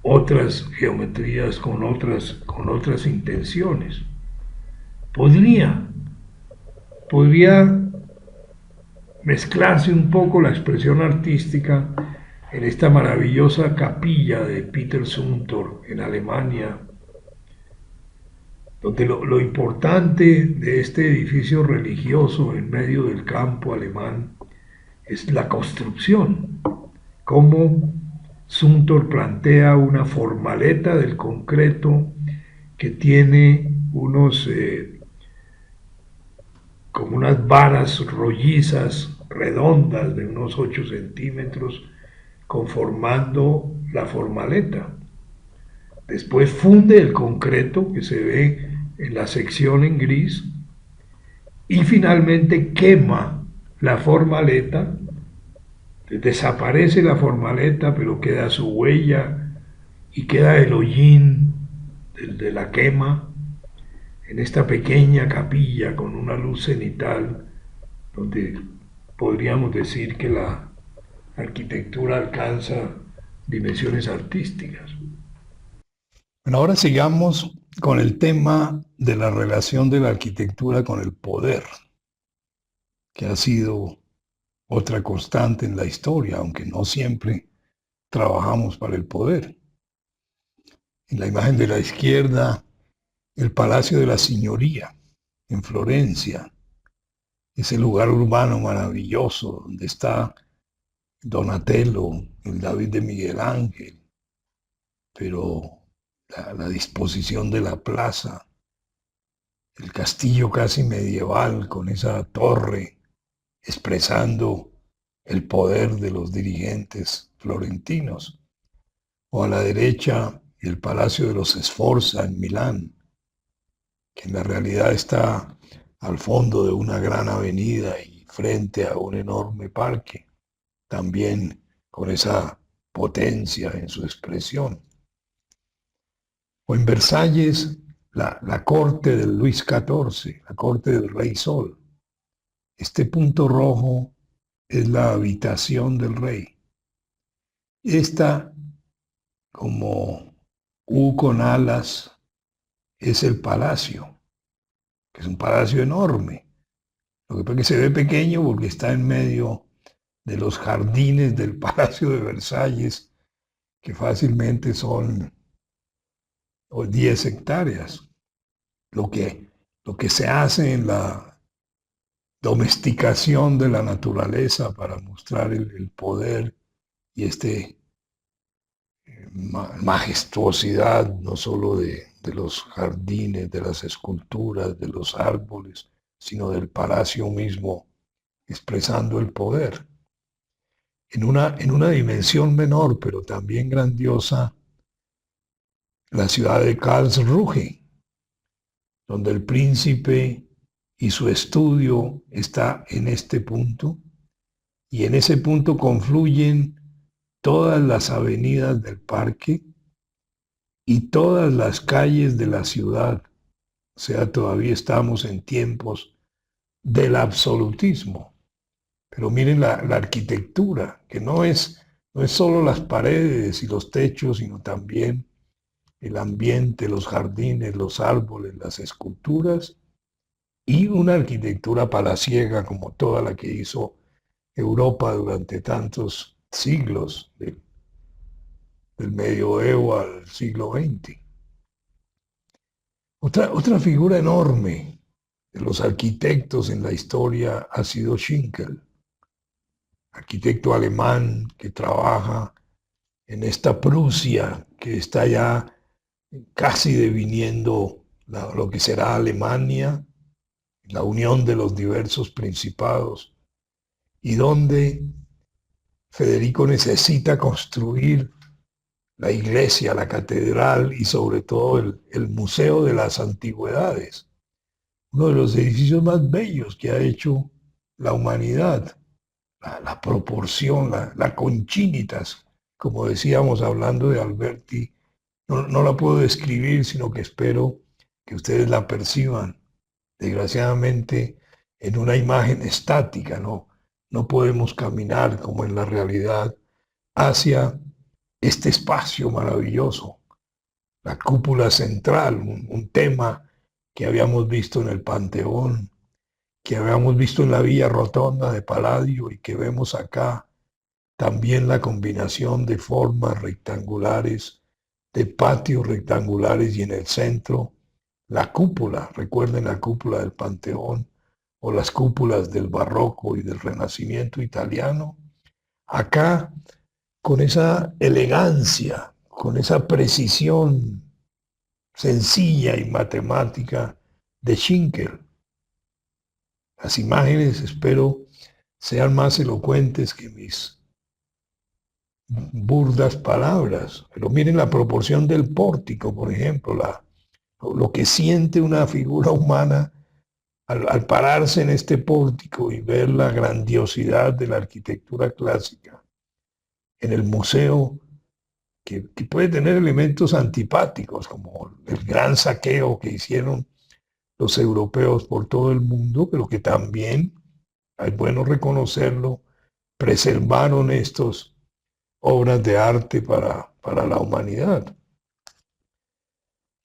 otras geometrías con otras intenciones. Podría mezclarse un poco la expresión artística en esta maravillosa capilla de Peter Zumthor en Alemania, donde lo importante de este edificio religioso en medio del campo alemán es la construcción, cómo Zumthor plantea una formaleta del concreto que tiene como unas varas rollizas redondas de unos 8 centímetros conformando la formaleta. Después funde el concreto que se ve en la sección en gris y finalmente quema la formaleta. Desaparece la formaleta, pero queda su huella y queda el hollín de la quema en esta pequeña capilla con una luz cenital, donde podríamos decir que la arquitectura alcanza dimensiones artísticas. Bueno, ahora sigamos con el tema de la relación de la arquitectura con el poder, que ha sido otra constante en la historia, aunque no siempre trabajamos para el poder. En la imagen de la izquierda, el Palacio de la Signoria, en Florencia, ese lugar urbano maravilloso donde está Donatello, el David de Miguel Ángel, pero la disposición de la plaza, el castillo casi medieval con esa torre expresando el poder de los dirigentes florentinos, o a la derecha el Palacio de los Sforza en Milán, que en la realidad está al fondo de una gran avenida y frente a un enorme parque, también con esa potencia en su expresión. O en Versalles, la corte de Luis XIV, la corte del Rey Sol, Este punto rojo es la habitación del rey. Esta, como U con alas, es el palacio, que es un palacio enorme. Lo que pasa es que se ve pequeño porque está en medio de los jardines del Palacio de Versalles, que fácilmente son 10 hectáreas. Lo que, lo que se hace en la domesticación de la naturaleza para mostrar el poder y majestuosidad no solo de los jardines, de las esculturas, de los árboles, sino del palacio mismo, expresando el poder. En una dimensión menor, pero también grandiosa, la ciudad de Karlsruhe, donde el príncipe y su estudio está en este punto, y en ese punto confluyen todas las avenidas del parque y todas las calles de la ciudad. O sea, todavía estamos en tiempos del absolutismo. Pero miren la arquitectura, que no es solo las paredes y los techos, sino también el ambiente, los jardines, los árboles, las esculturas y una arquitectura palaciega como toda la que hizo Europa durante tantos siglos, del medioevo al siglo XX. Otra figura enorme de los arquitectos en la historia ha sido Schinkel, arquitecto alemán que trabaja en esta Prusia que está ya casi deviniendo lo que será Alemania, la unión de los diversos principados, y donde Federico necesita construir la iglesia, la catedral y sobre todo el Museo de las Antigüedades, uno de los edificios más bellos que ha hecho la humanidad. La proporción, la conchinitas, como decíamos hablando de Alberti, no la puedo describir, sino que espero que ustedes la perciban. Desgraciadamente, en una imagen estática, no podemos caminar como en la realidad hacia este espacio maravilloso, la cúpula central, un tema que habíamos visto en el Panteón, que habíamos visto en la Villa Rotonda de Palladio y que vemos acá también la combinación de formas rectangulares, de patios rectangulares y en el centro la cúpula, recuerden la cúpula del Panteón o las cúpulas del barroco y del Renacimiento italiano, acá con esa elegancia, con esa precisión sencilla y matemática de Schinkel. Las imágenes espero sean más elocuentes que mis burdas palabras, pero miren la proporción del pórtico, por ejemplo, lo que siente una figura humana al pararse en este pórtico y ver la grandiosidad de la arquitectura clásica en el museo, que puede tener elementos antipáticos, como el gran saqueo que hicieron los europeos por todo el mundo, pero que también, es bueno reconocerlo, preservaron estas obras de arte para la humanidad.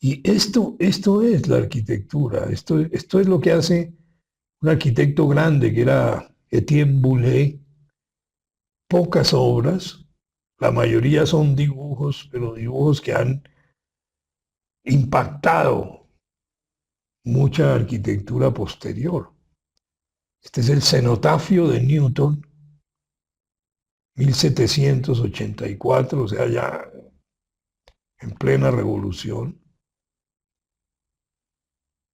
Y esto es la arquitectura, esto es lo que hace un arquitecto grande, que era Etienne Boulet. Pocas obras, la mayoría son dibujos, pero dibujos que han impactado mucha arquitectura posterior. Este es el cenotafio de Newton, 1784, o sea, ya en plena revolución.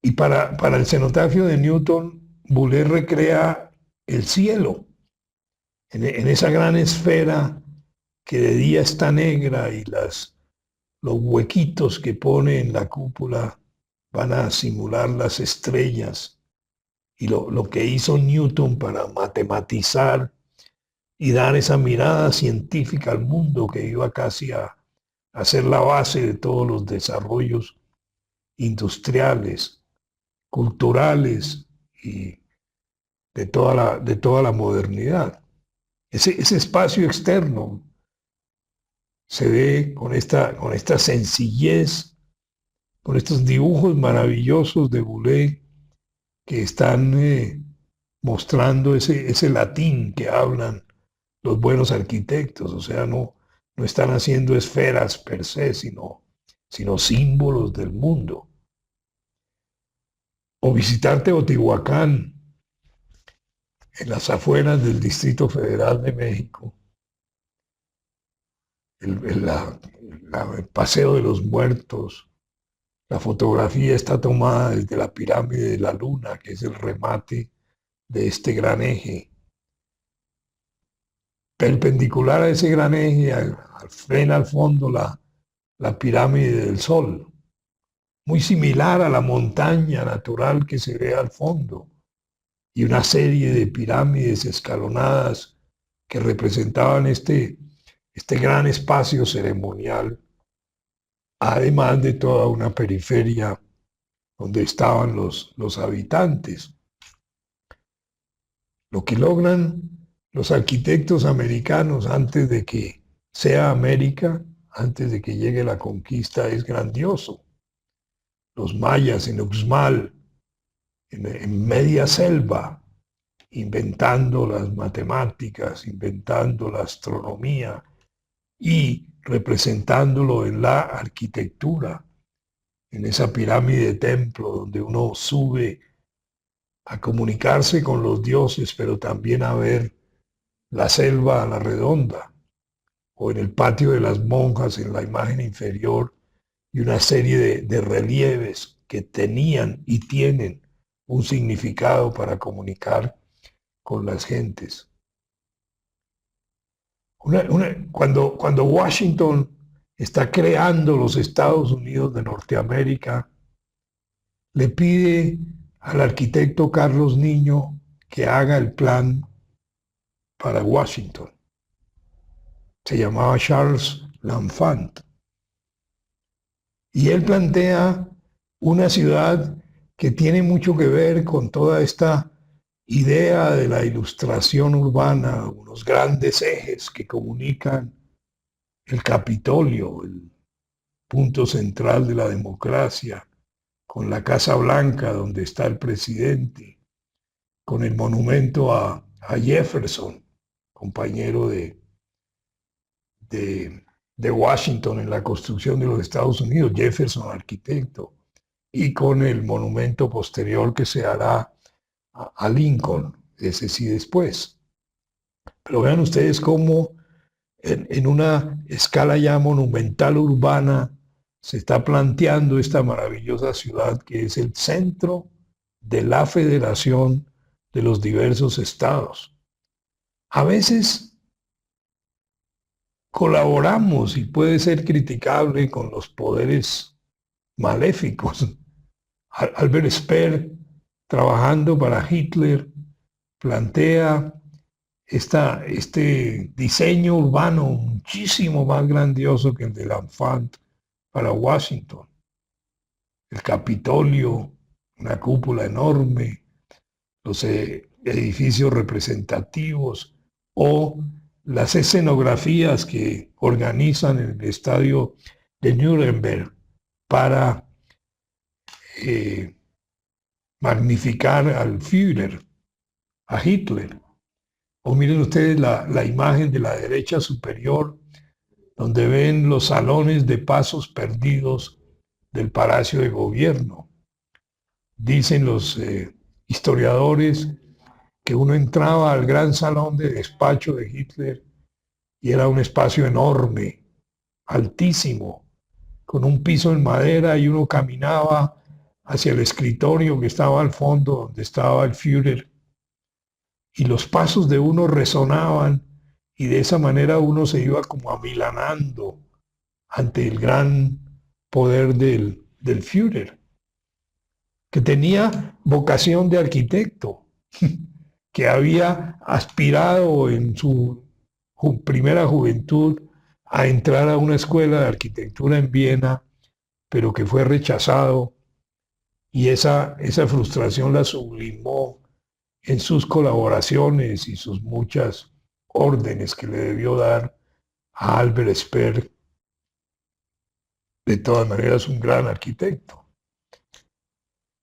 Y para el cenotafio de Newton, Boulez recrea el cielo, en esa gran esfera que de día está negra y los huequitos que pone en la cúpula van a simular las estrellas. Y lo que hizo Newton para matematizar y dar esa mirada científica al mundo que iba casi a ser la base de todos los desarrollos industriales, culturales y de toda la modernidad. Ese espacio externo se ve con esta sencillez, con estos dibujos maravillosos de Boulez que están mostrando ese latín que hablan los buenos arquitectos. O sea, no están haciendo esferas per se, sino símbolos del mundo. O visitar Teotihuacán, en las afueras del Distrito Federal de México, el Paseo de los Muertos. La fotografía está tomada desde la pirámide de la Luna, que es el remate de este gran eje. Perpendicular a ese gran eje, ven al fondo la pirámide del Sol, muy similar a la montaña natural que se ve al fondo, y una serie de pirámides escalonadas que representaban este gran espacio ceremonial, además de toda una periferia donde estaban los habitantes. Lo que logran los arquitectos americanos antes de que sea América, antes de que llegue la conquista, es grandioso. Los mayas en Uxmal, en media selva, inventando las matemáticas, inventando la astronomía y representándolo en la arquitectura, en esa pirámide de templo donde uno sube a comunicarse con los dioses, pero también a ver la selva a la redonda, o en el patio de las monjas, en la imagen inferior, y una serie de relieves que tenían y tienen un significado para comunicar con las gentes. Cuando Washington está creando los Estados Unidos de Norteamérica, le pide al arquitecto Carlos Niño que haga el plan para Washington. Se llamaba Charles L'Enfant. Y él plantea una ciudad que tiene mucho que ver con toda esta idea de la ilustración urbana, unos grandes ejes que comunican el Capitolio, el punto central de la democracia, con la Casa Blanca donde está el presidente, con el monumento a Jefferson, compañero de Washington en la construcción de los Estados Unidos, Jefferson arquitecto, y con el monumento posterior que se hará a Lincoln, ese sí después. Pero vean ustedes cómo en una escala ya monumental urbana se está planteando esta maravillosa ciudad que es el centro de la federación de los diversos estados. A veces colaboramos y puede ser criticable con los poderes maléficos. Albert Speer, trabajando para Hitler, plantea este diseño urbano muchísimo más grandioso que el de L'Enfant para Washington. El Capitolio, una cúpula enorme, los edificios representativos o las escenografías que organizan en el estadio de Nuremberg para magnificar al Führer, a Hitler. O miren ustedes la imagen de la derecha superior, donde ven los salones de pasos perdidos del Palacio de Gobierno. Dicen los historiadores que uno entraba al gran salón de despacho de Hitler y era un espacio enorme, altísimo, con un piso en madera, y uno caminaba hacia el escritorio que estaba al fondo donde estaba el Führer, y los pasos de uno resonaban, y de esa manera uno se iba como amilanando ante el gran poder del Führer, que tenía vocación de arquitecto, que había aspirado en su primera juventud a entrar a una escuela de arquitectura en Viena, pero que fue rechazado, y esa frustración la sublimó en sus colaboraciones y sus muchas órdenes que le debió dar a Albert Speer, de todas maneras un gran arquitecto.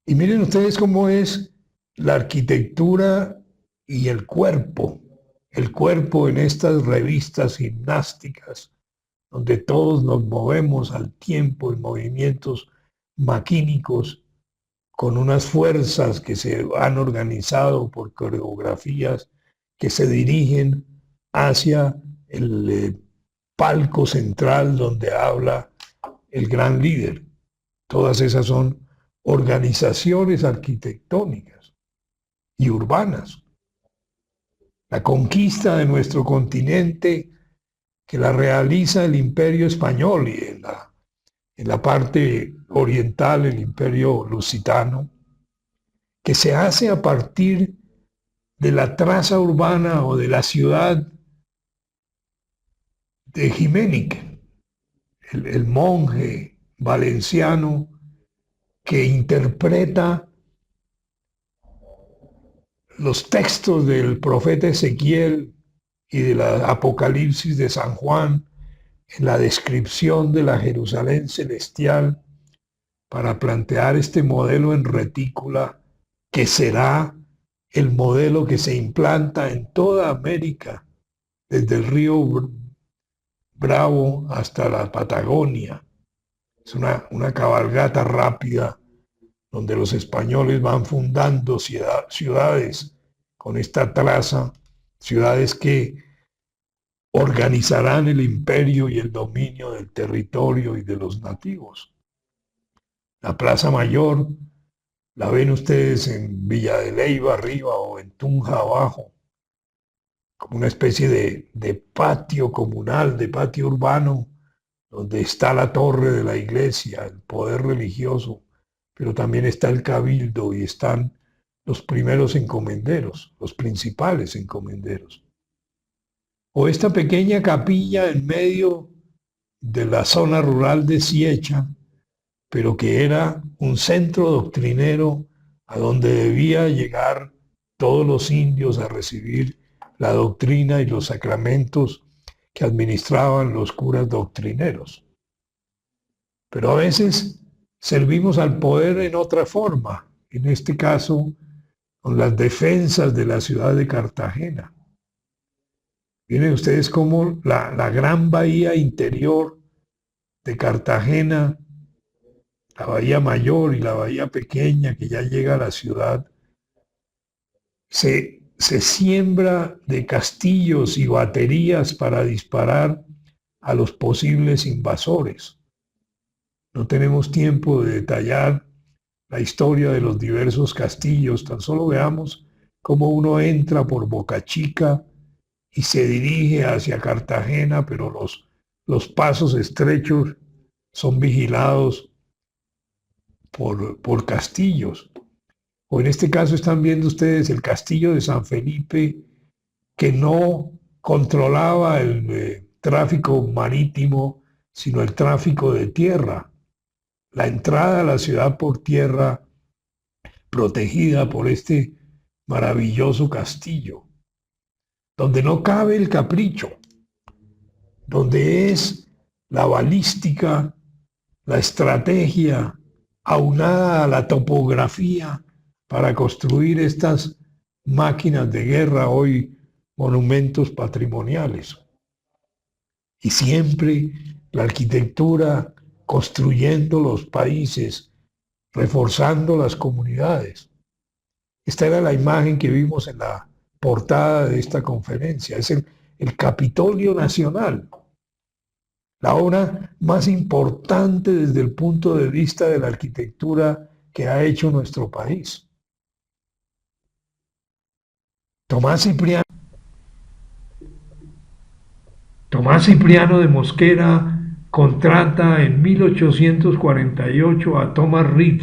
Y miren ustedes cómo es la arquitectura y el cuerpo en estas revistas gimnásticas, donde todos nos movemos al tiempo en movimientos maquínicos con unas fuerzas que se han organizado por coreografías que se dirigen hacia el palco central donde habla el gran líder. Todas esas son organizaciones arquitectónicas y urbanas. La conquista de nuestro continente que la realiza el Imperio Español y en la parte oriental el Imperio Lusitano, que se hace a partir de la traza urbana o de la ciudad de Jiménez, el monje valenciano que interpreta los textos del profeta Ezequiel y de la Apocalipsis de San Juan en la descripción de la Jerusalén celestial para plantear este modelo en retícula que será el modelo que se implanta en toda América, desde el río Bravo hasta la Patagonia. Es una cabalgata rápida donde los españoles van fundando ciudades con esta traza, ciudades que organizarán el imperio y el dominio del territorio y de los nativos. La Plaza Mayor la ven ustedes en Villa de Leyva arriba o en Tunja abajo, como una especie de patio comunal, de patio urbano, donde está la torre de la iglesia, el poder religioso, pero también está el cabildo y están los primeros encomenderos, los principales encomenderos. O esta pequeña capilla en medio de la zona rural de Siecha, pero que era un centro doctrinero a donde debía llegar todos los indios a recibir la doctrina y los sacramentos que administraban los curas doctrineros. Pero a veces servimos al poder en otra forma, en este caso con las defensas de la ciudad de Cartagena. Miren ustedes cómo la gran bahía interior de Cartagena, la bahía mayor y la bahía pequeña que ya llega a la ciudad, se siembra de castillos y baterías para disparar a los posibles invasores. No tenemos tiempo de detallar la historia de los diversos castillos, tan solo veamos cómo uno entra por Boca Chica y se dirige hacia Cartagena, pero los pasos estrechos son vigilados por castillos. O en este caso están viendo ustedes el castillo de San Felipe, que no controlaba el tráfico marítimo, sino el tráfico de tierra. La entrada a la ciudad por tierra, protegida por este maravilloso castillo, donde no cabe el capricho, donde es la balística, la estrategia, aunada a la topografía para construir estas máquinas de guerra, hoy monumentos patrimoniales. Y siempre la arquitectura construyendo los países, reforzando las comunidades. Esta era la imagen que vimos en la portada de esta conferencia. Es el Capitolio Nacional, la obra más importante desde el punto de vista de la arquitectura que ha hecho nuestro país. Tomás Cipriano de Mosquera contrata en 1848 a Thomas Reed,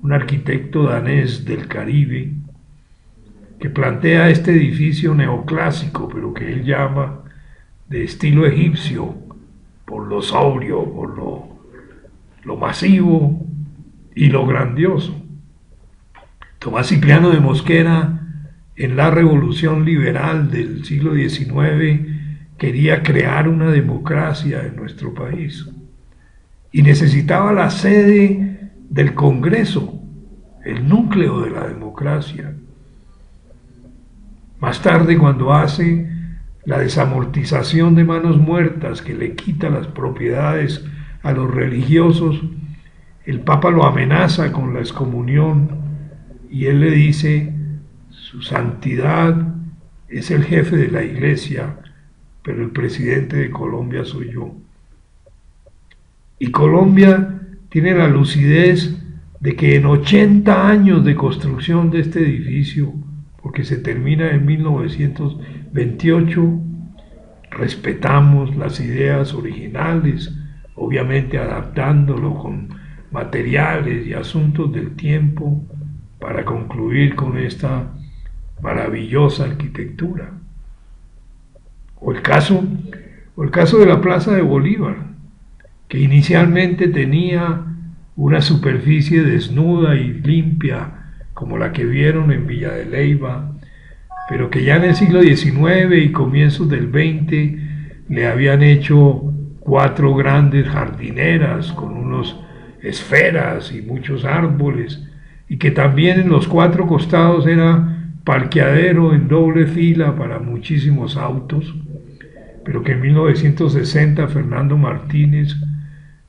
un arquitecto danés del Caribe, que plantea este edificio neoclásico, pero que él llama de estilo egipcio, por lo sobrio, por lo masivo y lo grandioso. Tomás Cipriano de Mosquera en la revolución liberal del siglo XIX quería crear una democracia en nuestro país y necesitaba la sede del Congreso, el núcleo de la democracia. Más tarde, cuando hace la desamortización de manos muertas que le quita las propiedades a los religiosos, el Papa lo amenaza con la excomunión y él le dice: su santidad es el jefe de la iglesia, pero el presidente de Colombia soy yo. Y Colombia tiene la lucidez de que en 80 años de construcción de este edificio, porque se termina en 1928, respetamos las ideas originales, obviamente adaptándolo con materiales y asuntos del tiempo para concluir con esta maravillosa arquitectura. O el caso de la Plaza de Bolívar, que inicialmente tenía una superficie desnuda y limpia como la que vieron en Villa de Leyva, pero que ya en el siglo XIX y comienzos del XX le habían hecho 4 grandes jardineras con unas esferas y muchos árboles, y que también en los 4 costados era parqueadero en doble fila para muchísimos autos, pero que en 1960 Fernando Martínez,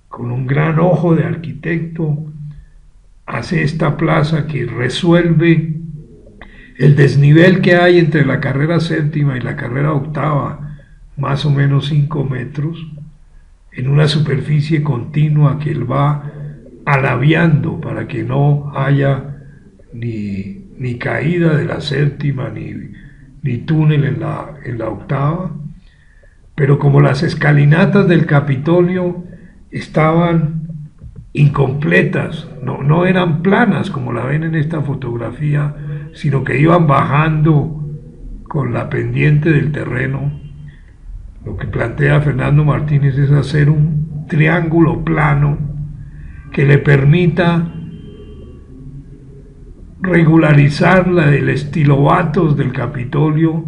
con un gran ojo de arquitecto, hace esta plaza que resuelve el desnivel que hay entre la carrera séptima y la carrera octava, más o menos 5 metros, en una superficie continua que él va alaviando para que no haya ni caída de la séptima ni túnel en la octava. Pero como las escalinatas del Capitolio estaban incompletas, no eran planas como la ven en esta fotografía, sino que iban bajando con la pendiente del terreno, lo que plantea Fernando Martínez es hacer un triángulo plano que le permita regularizar el estilobatos del Capitolio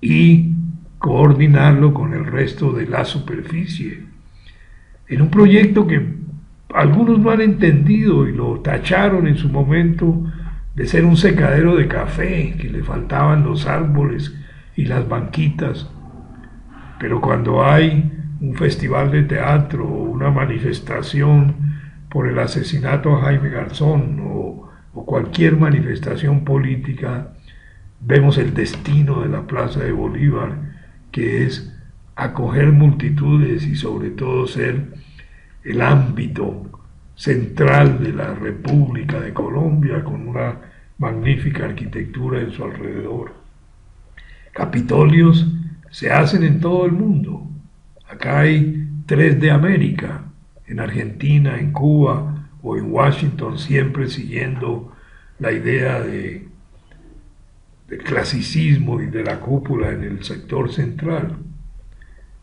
y coordinarlo con el resto de la superficie. En un proyecto que algunos no han entendido y lo tacharon en su momento de ser un secadero de café, que le faltaban los árboles y las banquitas. Pero cuando hay un festival de teatro o una manifestación por el asesinato a Jaime Garzón o cualquier manifestación política, vemos el destino de la Plaza de Bolívar, que es acoger multitudes y sobre todo ser el ámbito central de la República de Colombia con una magnífica arquitectura en su alrededor. Capitolios se hacen en todo el mundo. Acá hay 3 de América, en Argentina, en Cuba o en Washington, siempre siguiendo la idea del clasicismo y de la cúpula en el sector central.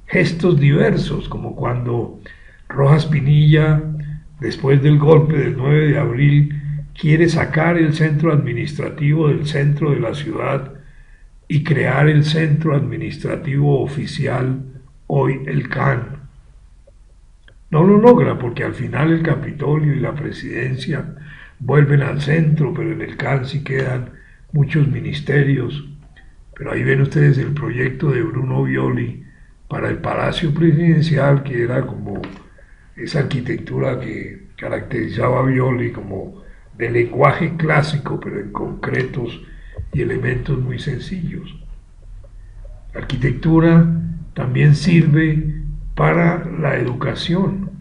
Gestos diversos, como cuando Rojas Pinilla, después del golpe del 9 de abril, quiere sacar el centro administrativo del centro de la ciudad y crear el centro administrativo oficial, hoy el CAN. No lo logra porque al final el Capitolio y la presidencia vuelven al centro, pero en el CAN sí quedan muchos ministerios. Pero ahí ven ustedes el proyecto de Bruno Violi para el Palacio Presidencial, que era como esa arquitectura que caracterizaba a Violi como de lenguaje clásico, pero en concretos y elementos muy sencillos. La arquitectura también sirve para la educación.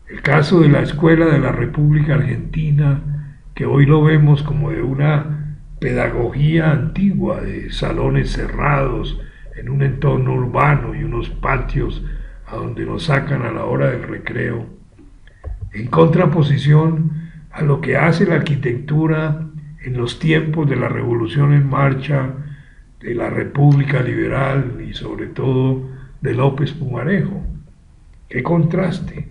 El caso de la Escuela de la República Argentina, que hoy lo vemos como de una pedagogía antigua, de salones cerrados en un entorno urbano y unos patios a donde nos sacan a la hora del recreo, en contraposición a lo que hace la arquitectura en los tiempos de la Revolución en Marcha, de la República Liberal y sobre todo de López Pumarejo. ¡Qué contraste!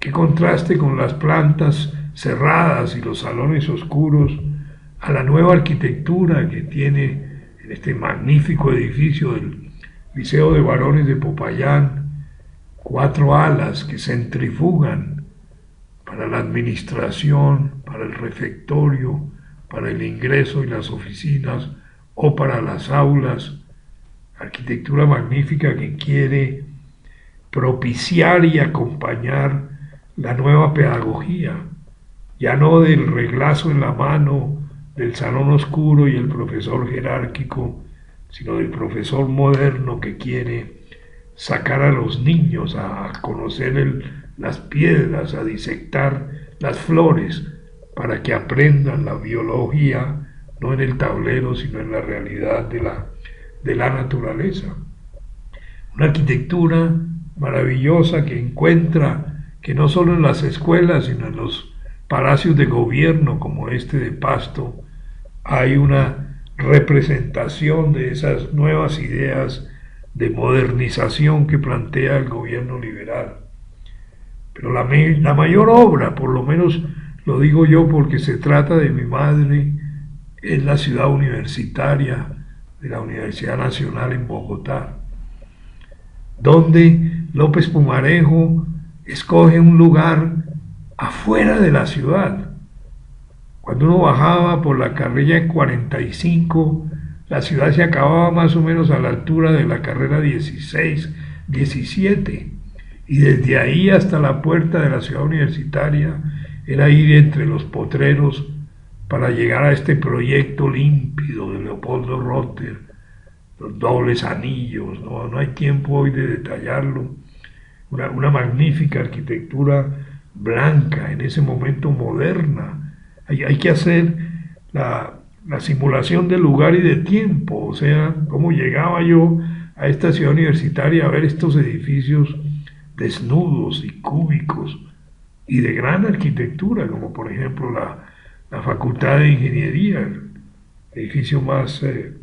¡Qué contraste con las plantas cerradas y los salones oscuros a la nueva arquitectura que tiene en este magnífico edificio del Liceo de Varones de Popayán, 4 alas que centrifugan para la administración, para el refectorio, para el ingreso y las oficinas o para las aulas. Arquitectura magnífica que quiere propiciar y acompañar la nueva pedagogía, ya no del reglazo en la mano, del salón oscuro y el profesor jerárquico, sino del profesor moderno que quiere sacar a los niños a conocer las piedras, a disectar las flores, para que aprendan la biología, no en el tablero, sino en la realidad de la naturaleza. Una arquitectura maravillosa que encuentra que no solo en las escuelas, sino en los palacios de gobierno como este de Pasto, hay una representación de esas nuevas ideas de modernización que plantea el gobierno liberal. Pero la mayor obra, por lo menos lo digo yo porque se trata de mi madre, es la ciudad universitaria de la Universidad Nacional en Bogotá, donde López Pumarejo escoge un lugar afuera de la ciudad. Cuando uno bajaba por la carrera 45, la ciudad se acababa más o menos a la altura de la carrera 16, 17, y desde ahí hasta la puerta de la ciudad universitaria era ir entre los potreros para llegar a este proyecto límpido de Leopoldo Rotter, los dobles anillos, no hay tiempo hoy de detallarlo, una magnífica arquitectura blanca, en ese momento moderna. Hay que hacer la simulación de lugar y de tiempo, o sea, cómo llegaba yo a esta ciudad universitaria a ver estos edificios desnudos y cúbicos y de gran arquitectura, como por ejemplo la Facultad de Ingeniería, el edificio más de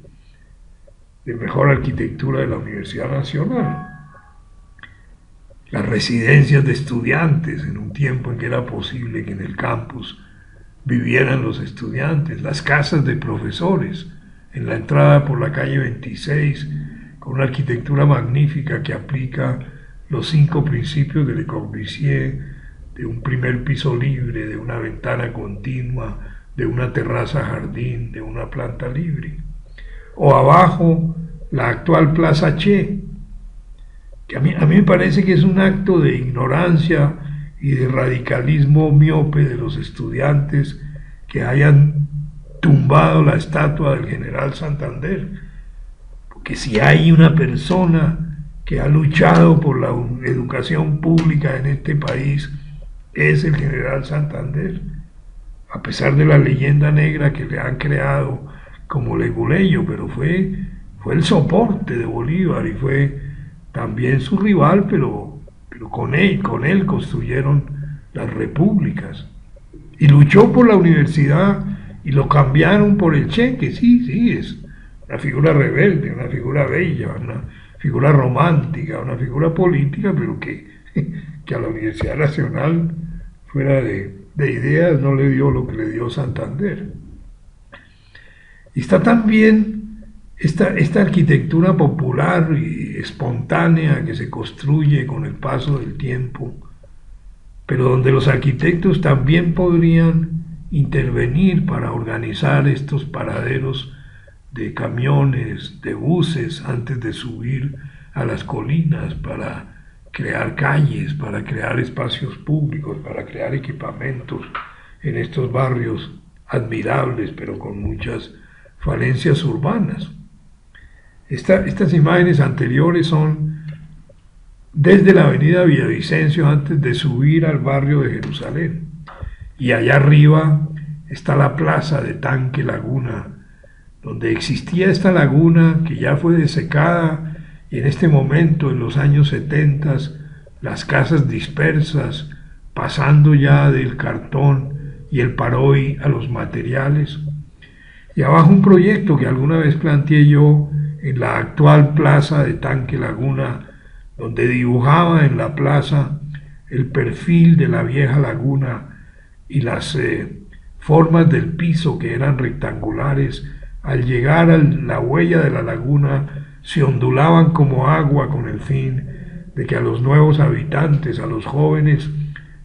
mejor arquitectura de la Universidad Nacional. Las residencias de estudiantes en un tiempo en que era posible que en el campus vivieran los estudiantes, las casas de profesores en la entrada por la calle 26 con una arquitectura magnífica que aplica los 5 principios de Le Corbusier, de un primer piso libre, de una ventana continua, de una terraza jardín, de una planta libre. O abajo la actual Plaza Che, que a mí me parece que es un acto de ignorancia y de radicalismo miope de los estudiantes que hayan tumbado la estatua del general Santander, porque si hay una persona que ha luchado por la educación pública en este país, es el general Santander, a pesar de la leyenda negra que le han creado como Leguleyo, pero fue el soporte de Bolívar y fue también su rival, pero con él construyeron las repúblicas. Y luchó por la universidad y lo cambiaron por el cheque, sí, es una figura rebelde, una figura bella, una figura romántica, una figura política, pero que a la Universidad Nacional, fuera de ideas, no le dio lo que le dio Santander. Y está también esta arquitectura popular y espontánea que se construye con el paso del tiempo, pero donde los arquitectos también podrían intervenir para organizar estos paraderos de camiones, de buses, antes de subir a las colinas, para crear calles, para crear espacios públicos, para crear equipamientos en estos barrios admirables, pero con muchas falencias urbanas. Estas imágenes anteriores son desde la avenida Villavicencio antes de subir al barrio de Jerusalén. Y allá arriba está la plaza de Tanque Laguna, donde existía esta laguna que ya fue desecada y en este momento, en los años 70, las casas dispersas, pasando ya del cartón y el paroy a los materiales. Y abajo un proyecto que alguna vez planteé yo en la actual plaza de Tanque Laguna, donde dibujaba en la plaza el perfil de la vieja laguna y las formas del piso que eran rectangulares, al llegar a la huella de la laguna, se ondulaban como agua con el fin de que a los nuevos habitantes, a los jóvenes,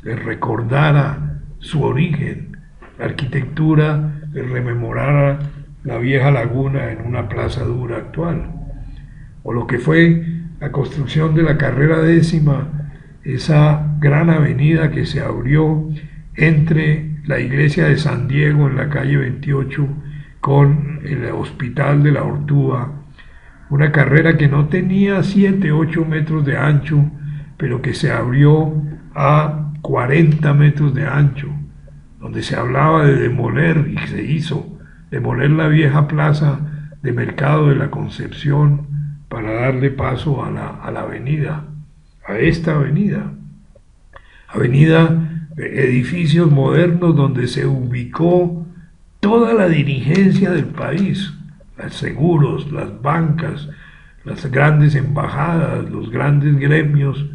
les recordara su origen. La arquitectura les rememorara la vieja laguna en una plaza dura actual. O lo que fue la construcción de la carrera décima, esa gran avenida que se abrió entre la iglesia de San Diego en la calle 28 con el hospital de la Ortúa, una carrera que no tenía 7, 8 metros de ancho, pero que se abrió a 40 metros de ancho, donde se hablaba de demoler, y se hizo, demoler la vieja plaza de Mercado de la Concepción para darle paso a la avenida, a esta avenida, edificios modernos donde se ubicó toda la dirigencia del país, los seguros, las bancas, las grandes embajadas, los grandes gremios,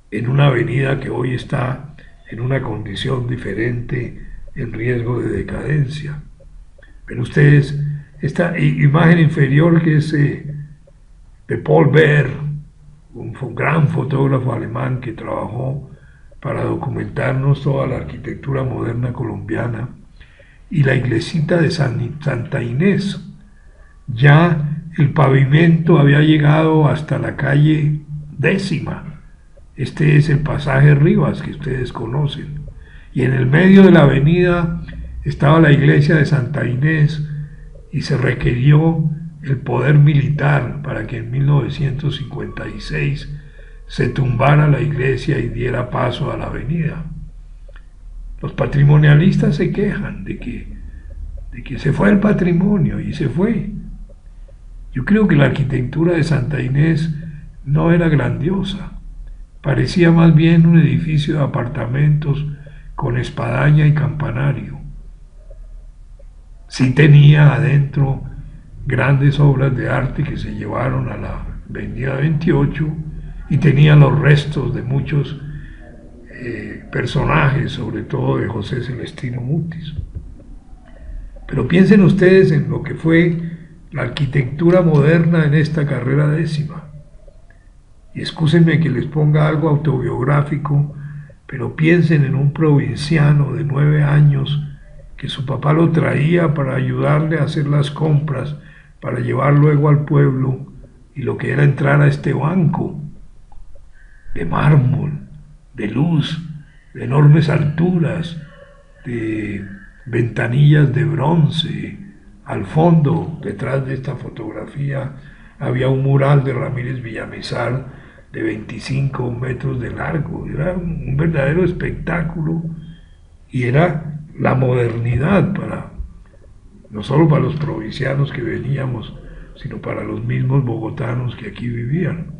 en una avenida que hoy está en una condición diferente, en riesgo de decadencia. Ven ustedes esta imagen inferior que es de Paul Bert, un gran fotógrafo alemán que trabajó para documentarnos toda la arquitectura moderna colombiana, y la iglesita de Santa Inés. Ya el pavimento había llegado hasta la calle décima. Este es el pasaje Rivas que ustedes conocen. Y en el medio de la avenida estaba la iglesia de Santa Inés, y se requirió el poder militar para que en 1956 se tumbara la iglesia y diera paso a la avenida. Los patrimonialistas se quejan de que se fue el patrimonio, y se fue. Yo creo que la arquitectura de Santa Inés no era grandiosa, parecía más bien un edificio de apartamentos con espadaña y campanario. Sí tenía adentro grandes obras de arte que se llevaron a la avenida 28, y tenía los restos de muchos personajes, sobre todo de José Celestino Mutis. Pero piensen ustedes en lo que fue la arquitectura moderna en esta carrera décima. Y excúsenme que les ponga algo autobiográfico, pero piensen en un provinciano de 9 años que su papá lo traía para ayudarle a hacer las compras, para llevar luego al pueblo, y lo que era entrar a este banco de mármol, de luz, de enormes alturas, de ventanillas de bronce. Al fondo, detrás de esta fotografía, había un mural de Ramírez Villamizar de 25 metros de largo. Era un verdadero espectáculo, y era la modernidad no solo para los provincianos que veníamos, sino para los mismos bogotanos que aquí vivían.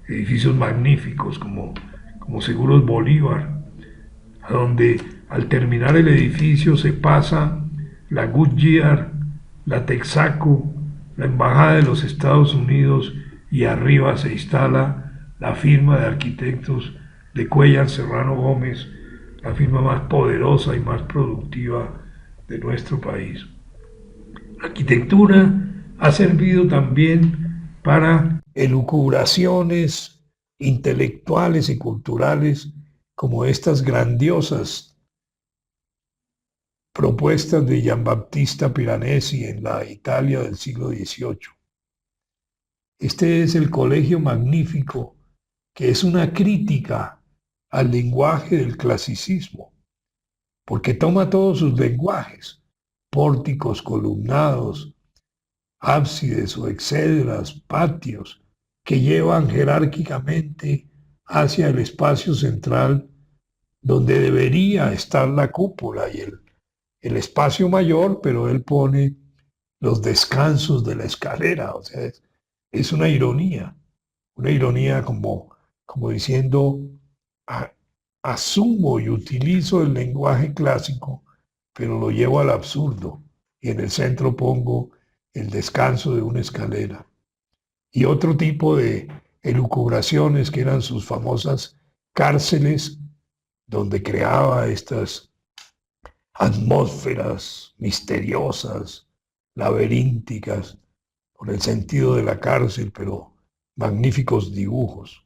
Edificios magníficos como Seguros Bolívar, a donde al terminar el edificio se pasa la Goodyear, la Texaco, la Embajada de los Estados Unidos, y arriba se instala la firma de arquitectos de Cuéllar Serrano Gómez, la firma más poderosa y más productiva de nuestro país. La arquitectura ha servido también para elucubraciones intelectuales y culturales, como estas grandiosas propuestas de Giambattista Piranesi en la Italia del siglo XVIII. Este es el Colegio Magnífico, que es una crítica al lenguaje del clasicismo, porque toma todos sus lenguajes, pórticos, columnados, ábsides o exedras, patios, que llevan jerárquicamente hacia el espacio central donde debería estar la cúpula y el espacio mayor, pero él pone los descansos de la escalera. O sea, es una ironía como diciendo, asumo y utilizo el lenguaje clásico, pero lo llevo al absurdo, y en el centro pongo el descanso de una escalera. Y otro tipo de elucubraciones, que eran sus famosas cárceles, donde creaba estas atmósferas misteriosas, laberínticas, con el sentido de la cárcel, pero magníficos dibujos.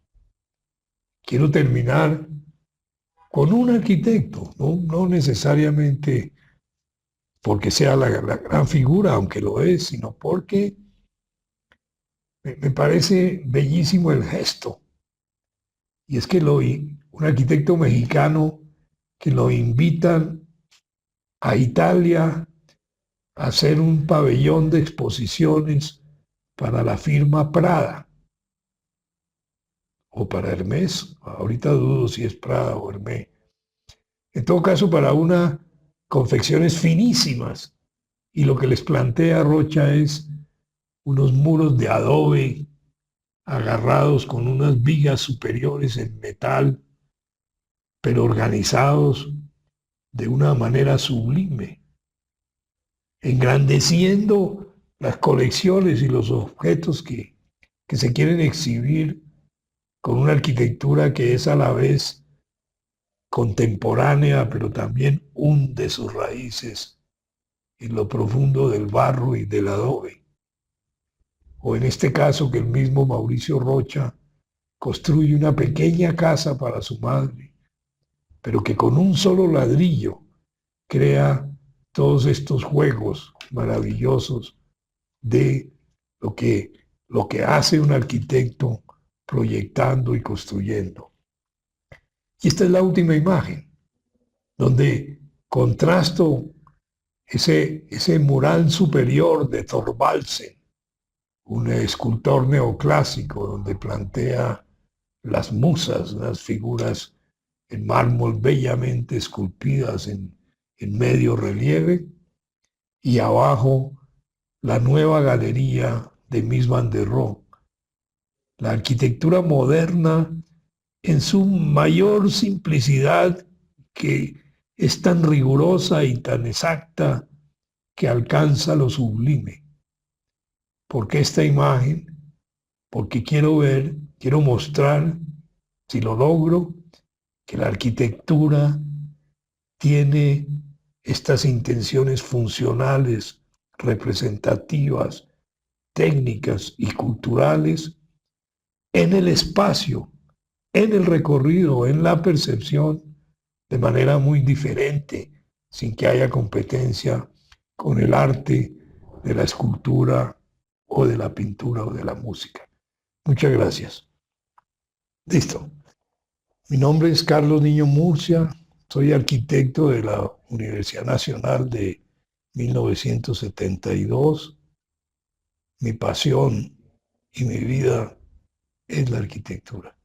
Quiero terminar con un arquitecto, no necesariamente porque sea la gran figura, aunque lo es, sino porque me parece bellísimo el gesto. Y es que un arquitecto mexicano que lo invitan a Italia a hacer un pabellón de exposiciones para la firma Prada o para Hermès. Ahorita dudo si es Prada o Hermès. En todo caso, para unas confecciones finísimas. Y lo que les plantea Rocha es unos muros de adobe agarrados con unas vigas superiores en metal, pero organizados de una manera sublime, engrandeciendo las colecciones y los objetos que se quieren exhibir con una arquitectura que es a la vez contemporánea, pero también hunde sus raíces en lo profundo del barro y del adobe. O en este caso que el mismo Mauricio Rocha construye una pequeña casa para su madre, pero que con un solo ladrillo crea todos estos juegos maravillosos de lo que hace un arquitecto proyectando y construyendo. Y esta es la última imagen, donde contrasto ese mural superior de Thorvaldsen, un escultor neoclásico, donde plantea las musas, las figuras en mármol bellamente esculpidas en medio relieve, y abajo la nueva galería de Mies van der Rohe, la arquitectura moderna en su mayor simplicidad, que es tan rigurosa y tan exacta que alcanza lo sublime. ¿Por qué esta imagen? Porque quiero mostrar, si lo logro, que la arquitectura tiene estas intenciones funcionales, representativas, técnicas y culturales en el espacio, en el recorrido, en la percepción, de manera muy diferente, sin que haya competencia con el arte de la escultura o de la pintura o de la música. Muchas gracias. Listo. Mi nombre es Carlos Niño Murcia, soy arquitecto de la Universidad Nacional de 1972. Mi pasión y mi vida es la arquitectura.